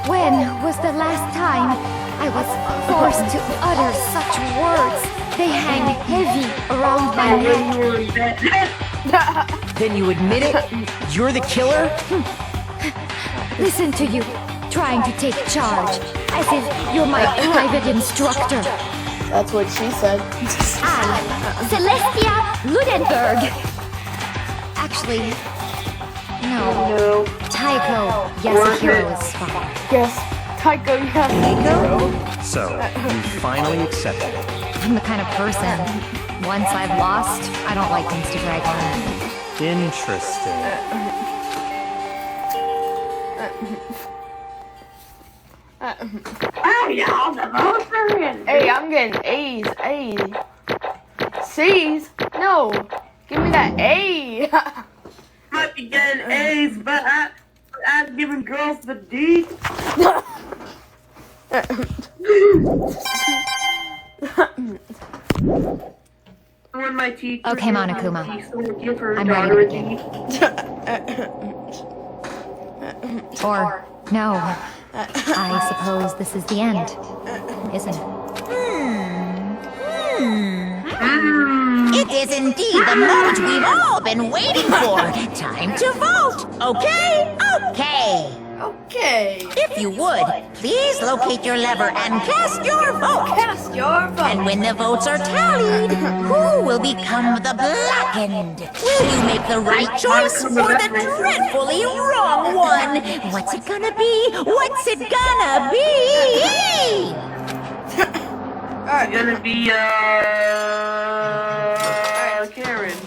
When was the last time I was forced to utter such words? They hang heavy around my neck. Then you admit it? You're the killer? Listen to you, trying to take charge, as if you're my private instructor. That's what she said. I, Incestia Ludenburg. Actually, no. Taiko Yasuhiro is fine. Yes, Taiko Yasuhiro. So, you finally accepted it. I'm the kind of person, once I've lost, I don't like things to drag on. Interesting. Hey, I'm getting A's. C's? No. Give me that A. Might be getting A's, but I'm giving girls the D. When my teacher Okay, Monokuma. give her I'm daughter ready a to D. Or, no. I suppose this is the end, isn't it? It is indeed the moment we've all been waiting for. Time to vote. Okay? Okay. Okay. If you would, please locate your lever and cast your vote. Cast your vote. And when the votes are tallied, who will become the blackened? Will you make the right choice or the dreadfully wrong one? What's it gonna be? What's it gonna be? It's gonna be, Karen.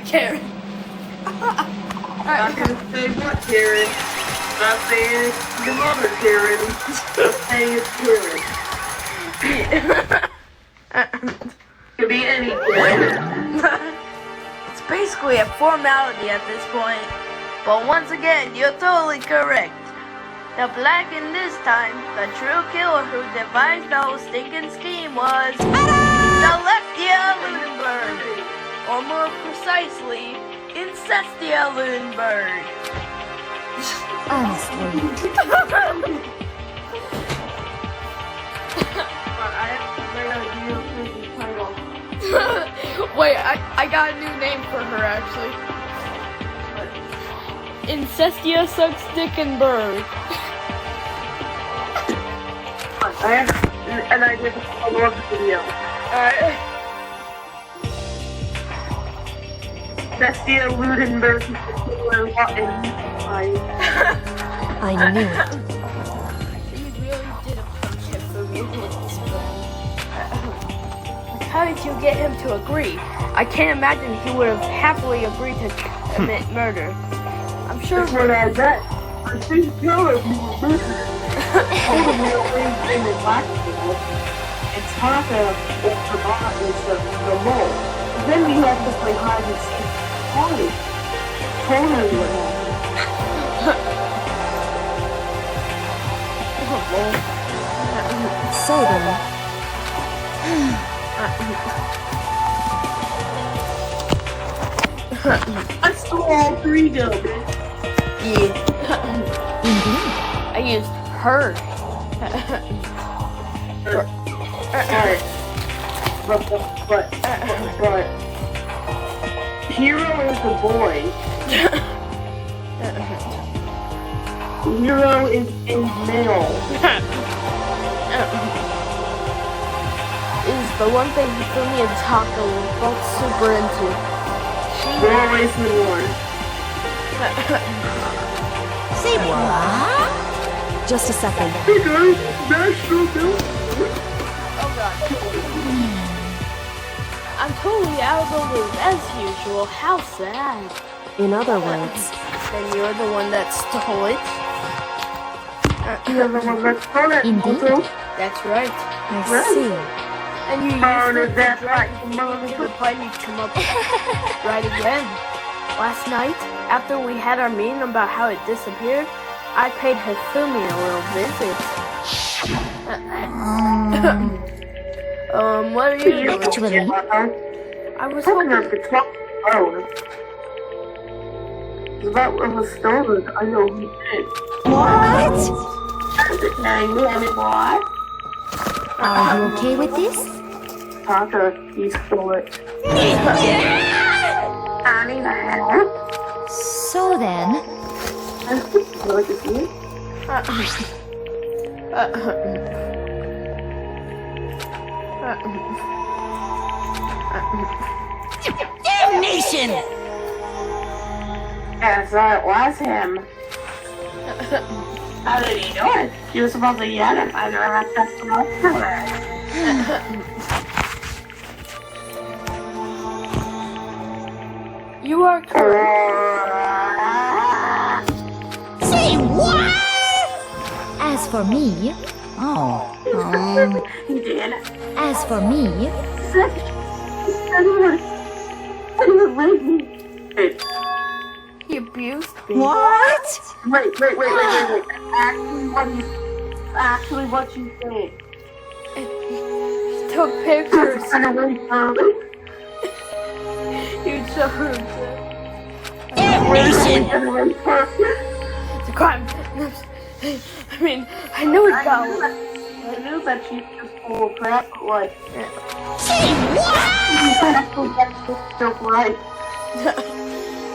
Karen. I'm gonna say what, Karen? Not saying it's the mother, Karen. Saying it's Karen. Could be any Karen. It's basically a formality at this point. But once again, you're totally correct. The blackened this time, the true killer who devised the whole stinking scheme was Incestia Ludenburg. Or more precisely, Incestia Ludenburg. Honestly. Wait, I got a new name for her actually. Incestia sucks Dickenberg. And I did a follow-up video. Incestia Ludenburg is the killer I knew it. You really did a punch him for me with this film. How did you get him to agree? I can't imagine he would have happily agreed to commit murder. I'm sure. That's what I bet. I think killer he was murdered. All the real things in the black people. And Taka was the mole. And then we have to play hide and seek. Totally what happened. So then, I stole all three though, bitch. Yeah. I used her. But Hero is the boy. Hero is male. Is the one thing Hifumi and Taka were both super into. More ways than one. Say what? just a second. Hey guys, National Day. Oh god. I'm totally out of the loop, as usual. How sad. In other words, Then you're the one that stole it. You're the one that stole it. Indeed. That's right. I see. And you used it to drag the party to come up right again. Last night, after we had our meeting about how it disappeared, I paid Hifumi a little visit. What are you doing? Actually, I was Talking hoping... of the top phone. That was stolen. I know he did. what? I knew what? Are you okay with this? Taka, he stole it. So then, I think it's like it is. Damnation! Yes, it was him. How did he do it? He was supposed to yell if I never had touched him up for her. You are correct. Say what? As for me, He did. as for me, He said he would rape me. He abused me. What? Wait. Actually, what you think? He took pictures. Kind of really early. You showed Everything. it's a crime. I mean, I knew it got. I knew that she was full of crap, but like, Say what? actually that's so right.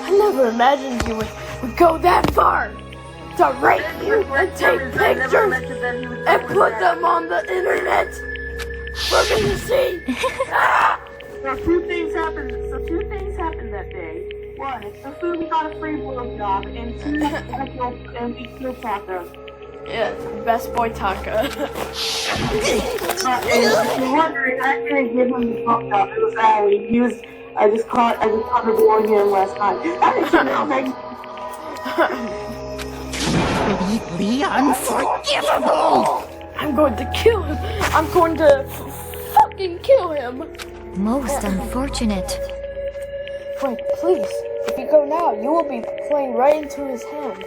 I never imagined you would go that far to rape you and take pictures and put them on the internet for me to see. So two things happened that day. One, it's the food we got a free blowjob, and two, and we killed Taco. Yeah, best boy Taka. And if you're wondering, I didn't give him the blowjob. It was Allie. I just caught her blowing him last night. That is amazing. Completely unforgivable. I'm going to kill him. I'm going to fucking kill him. most unfortunate. Wait, please. If you go now, you will be playing right into his hand.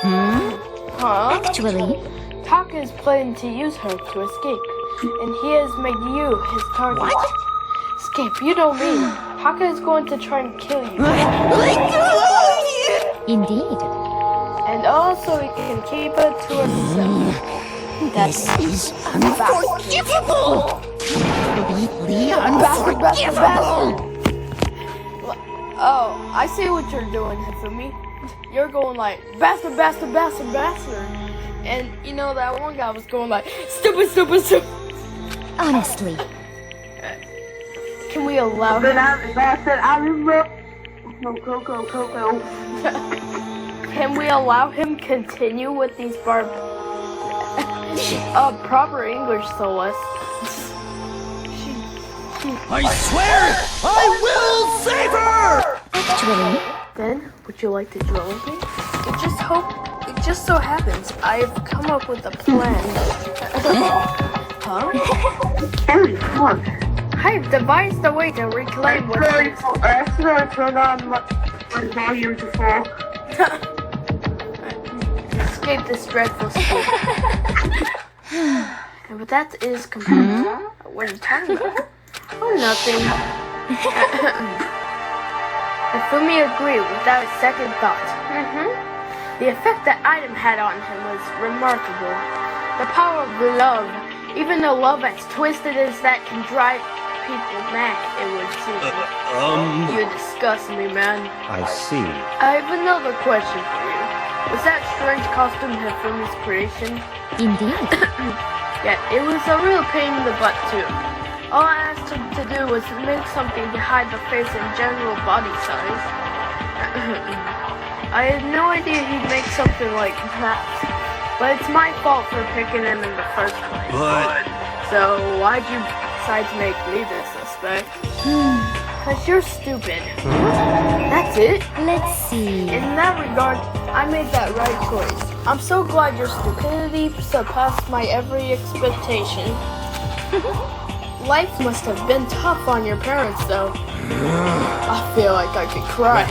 Huh? Actually, Taka is planning to use her to escape, and he has made you his target. What? Escape, you know me. Taka is going to try and kill you. indeed. And also, he can keep it to himself. That's This is unforgivable. Completely unforgivable. Oh, I see what you're doing, Hifumi. You're going like, bastard, bastard, bastard, bastard. And you know, that one guy was going like, stupid, stupid, stupid. Honestly, Can we allow Then him? I said, I remember. Coco. Can we allow him continue with these proper English, Celeste? I swear, I will save her! actually, Then, would you like to join me? It just so happens I've come up with a plan. Huh? Hey, look. I've devised a way to reclaim what I accidentally turned on my volume to full. escape this dreadful state. And what that is complete. What are you talking about? Oh, nothing. Hifumi agreed without a second thought. The effect that item had on him was remarkable. The power of love, even though love as twisted as that can drive people mad, it would seem. You disgust me, man. I see. I have another question for you. Was that strange costume Hifumi's creation? indeed. Yeah, it was a real pain in the butt too. All I asked him to do was make something to hide the face and general body size. I had no idea he'd make something like that. But it's my fault for picking him in the first place. But So why'd you decide to make me the suspect? Cause you're stupid. That's it. Let's see. In that regard, I made that right choice. I'm so glad your stupidity surpassed my every expectation. Life must have been tough on your parents, though. I feel like I could cry.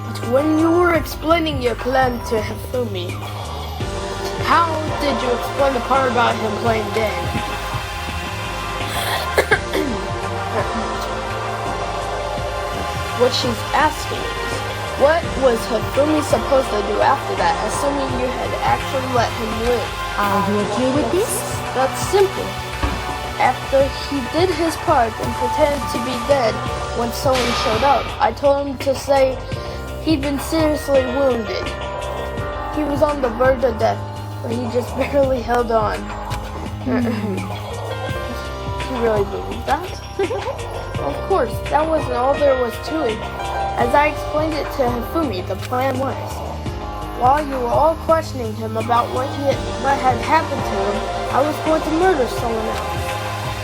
But when you were explaining your plan to Hifumi, how did you explain the part about him playing dead? What she's asking is, what was Hifumi supposed to do after that, assuming you had actually let him live? Are you okay with this? That's simple. After he did his part and pretended to be dead when someone showed up, I told him to say he'd been seriously wounded. He was on the verge of death, but he just barely held on. He really believed that? Of course, that wasn't all there was to it. As I explained it to Hifumi, the plan was, while you were all questioning him about what had happened to him, I was going to murder someone else.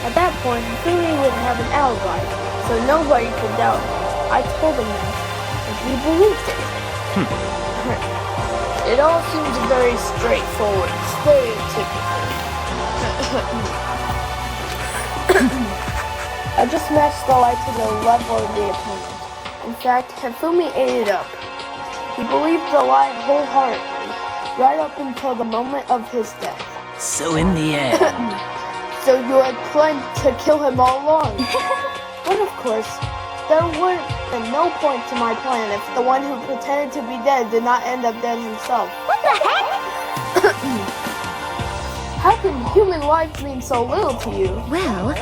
At that point, Hifumi would have an alibi, so nobody could doubt him. I told him that. he believed it. It all seems very straightforward, stereotypical. I just matched the light to the level of the opponent. In fact, Hifumi ate it up. He believed the lie wholeheartedly, right up until the moment of his death. So in the end... So you had planned to kill him all along. But of course, there would have been no point to my plan if the one who pretended to be dead did not end up dead himself. What the heck? How can human life mean so little to you? Well,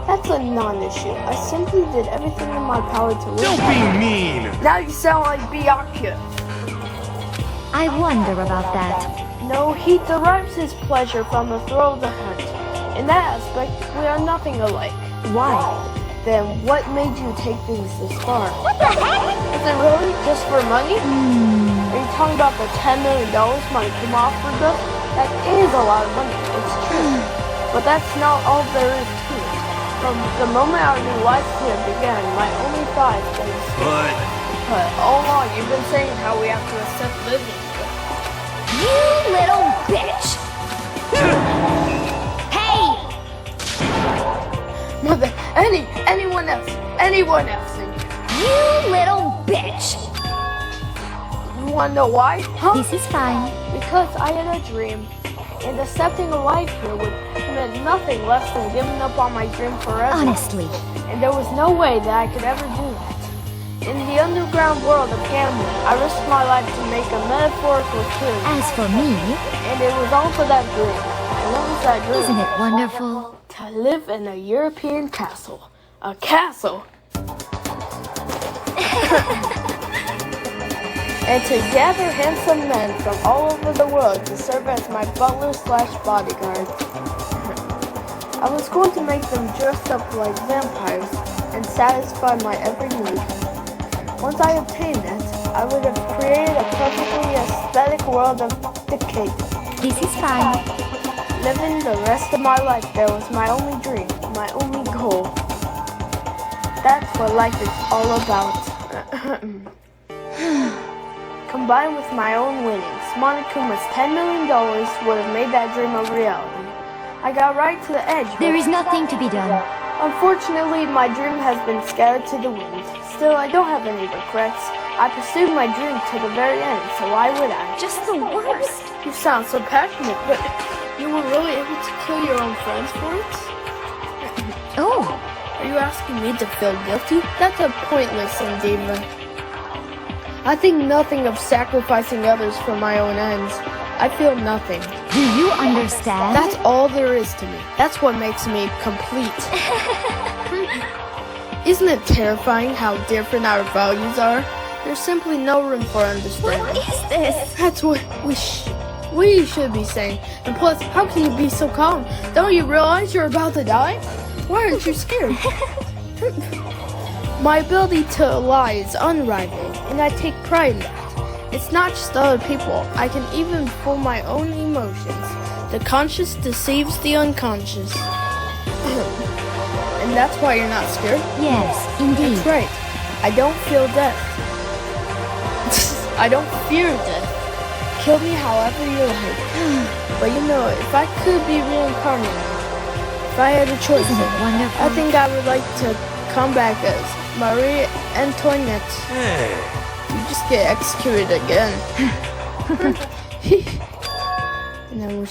That's a non-issue. I simply did everything in my power to live. Don't be mean! Now you sound like Byakuya. I wonder about that. No, he derives his pleasure from the thrill of the hunt. In that aspect, we are nothing alike. Why? Then what made you take things this far? What the heck? Is it really just for money? Are you talking about the $10 million Monokuma offered us? That is a lot of money, it's true. But that's not all there is to it. From the moment our new life here began, my only thought has been escape. But all along, you've been saying how we have to accept living. You little bitch! Hey! Mother, anyone else, You little bitch! you wanna know why? Huh? This is fine. Because I had a dream, and accepting a life here would have meant nothing less than giving up on my dream forever. Honestly. And there was no way that I could ever do that. In the underground world of gambling, I risked my life to make a metaphorical killing. As for me, And it was all for that dream. And what was that dream? isn't it wonderful? To live in a European castle. A castle! And to gather handsome men from all over the world to serve as my butler/bodyguard. I was going to make them dressed up like vampires and satisfy my every need. Once I obtained that, I would have created a perfectly aesthetic world of decay. This is fine. Living the rest of my life there was my only dream, my only goal. That's what life is all about. Combined with my own winnings, Monokuma's $10 million would have made that dream a reality. I got right to the edge. There is nothing to be done. Unfortunately, my dream has been scattered to the wind. Still, I don't have any regrets. I pursued my dream to the very end, so why would I? Just the worst. You sound so passionate, but you were really able to kill your own friends for it? Oh, Are you asking me to feel guilty? That's a pointless endeavor. I think nothing of sacrificing others for my own ends. I feel nothing. do you understand? That's all there is to me. That's what makes me complete. Isn't it terrifying how different our values are? There's simply no room for understanding. What is this? That's what we should be saying. And plus, how can you be so calm? Don't you realize you're about to die? Why aren't you scared? My ability to lie is unrivaled, and I take pride in that. It's not just other people. I can even fool my own emotions. The conscious deceives the unconscious. And that's why you're not scared? Yes, indeed. That's right. I don't feel death. I don't fear death. Kill me however you like. But you know, if I could be reincarnated, if I had a choice, Isn't it wonderful? I think I would like to come back as Marie Antoinette. Hey, You just get executed again. And then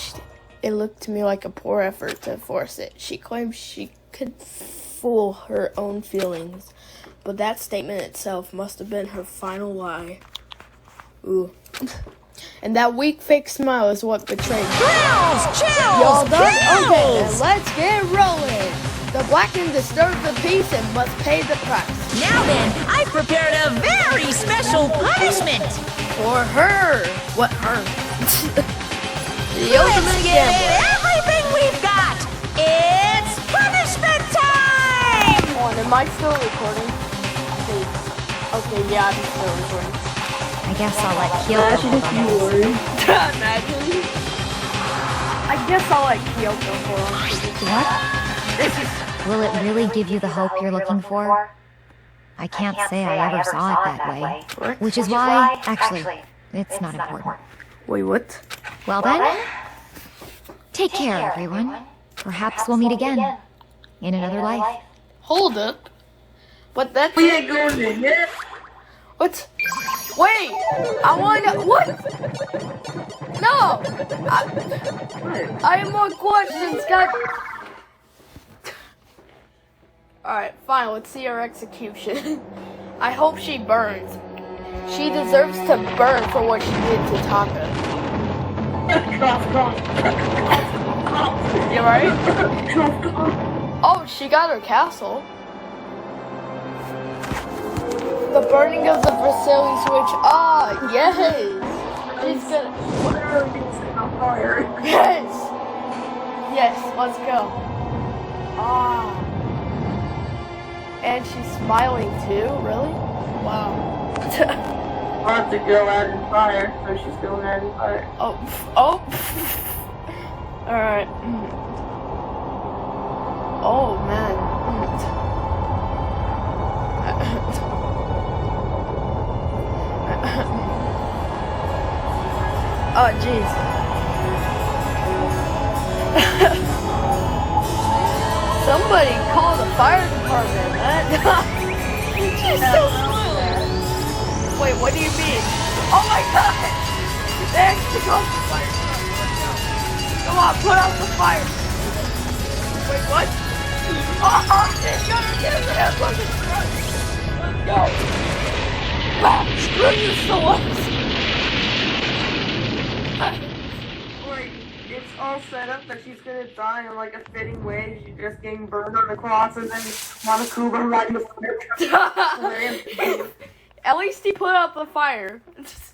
it looked to me like a poor effort to force it. She claimed she could fool her own feelings, but that statement itself must have been her final lie. Ooh. And that weak fake smile is what betrayed me. Y'all done? Okay, then let's get rolling. The black and disturb the peace and must pay the price. Now then, I prepared a very special punishment. For her. What her? The Let's ultimate give it gambler. everything we've got. It's punishment time! Hold on, am I still recording? Please. Okay, yeah, I'm still recording. I guess I'll let Kyoko hold on this. Imagine. I guess I'll let Kyoko hold on. What? Will it really give you the hope you're looking for? I can't say I ever saw it that way. Which is why, actually, it's not important. Wait, what? Well then, take care, everyone. Perhaps we'll meet again. In another life. Hold up. But that's... We ain't going to yet. What? Wait! I wanna... What? No! I have more questions, God. Alright, fine. Let's see her execution. I hope she burns. She deserves to burn for what she did to Taka. You right? Oh, she got her castle. The burning of the facility switch. Ah, yes. She's gonna. Yes. Yes. Let's go. Ah. And she's smiling too. Really? Wow. Want to go out in fire, so she's going out in fire. Oh. Oh. All right. Oh man. Oh, jeez. Somebody call the fire department, man. She's so smiling. Wait, what do you mean? Oh my god! They actually called the fire department. Come on, put out the fire. Wait, what? Oh, she's gonna get it. Let's go. Screw you, Celeste. Wait, it's all set up that she's gonna die in like a fitting way. She's just getting burned on the cross and then Monokuma riding the fire truck. At least he put out the fire. This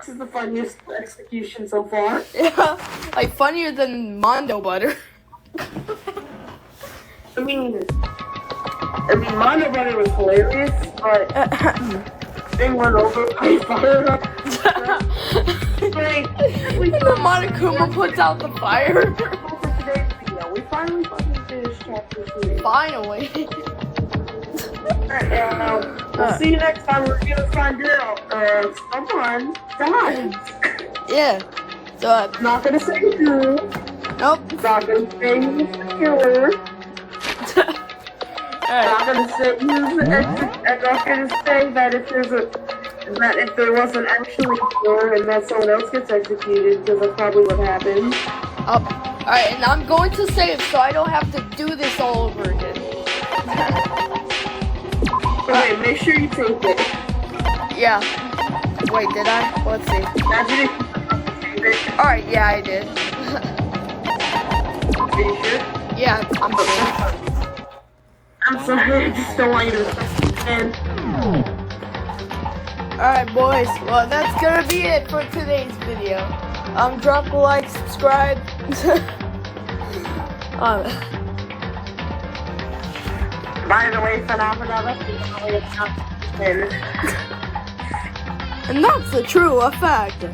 is the funniest execution so far. Yeah, like funnier than Mondo Butter. I mean, Mondo Butter was hilarious, but thing went over by fire. And the Monokuma puts out the fire. We finally fucking finished chapter 3. Finally. Alright, we'll see you next time. We're gonna find out someone dies. Yeah. So, Not gonna say who. nope. Not gonna say who's the killer. Not gonna say who's the I'm not gonna say that if there wasn't actually a killer and that someone else gets executed, because that's probably what happened. Alright, and I'm going to save so I don't have to do this all over again. Okay, make sure you take it. Yeah. Wait, did I? Let's see. Alright, yeah, I did. Are you sure? Yeah, I'm sure. I'm sorry, I just don't want you to understand. Alright, boys. Well, that's gonna be it for today's video. Drop a like, subscribe. By the way, Phenomena, And that's the true fact.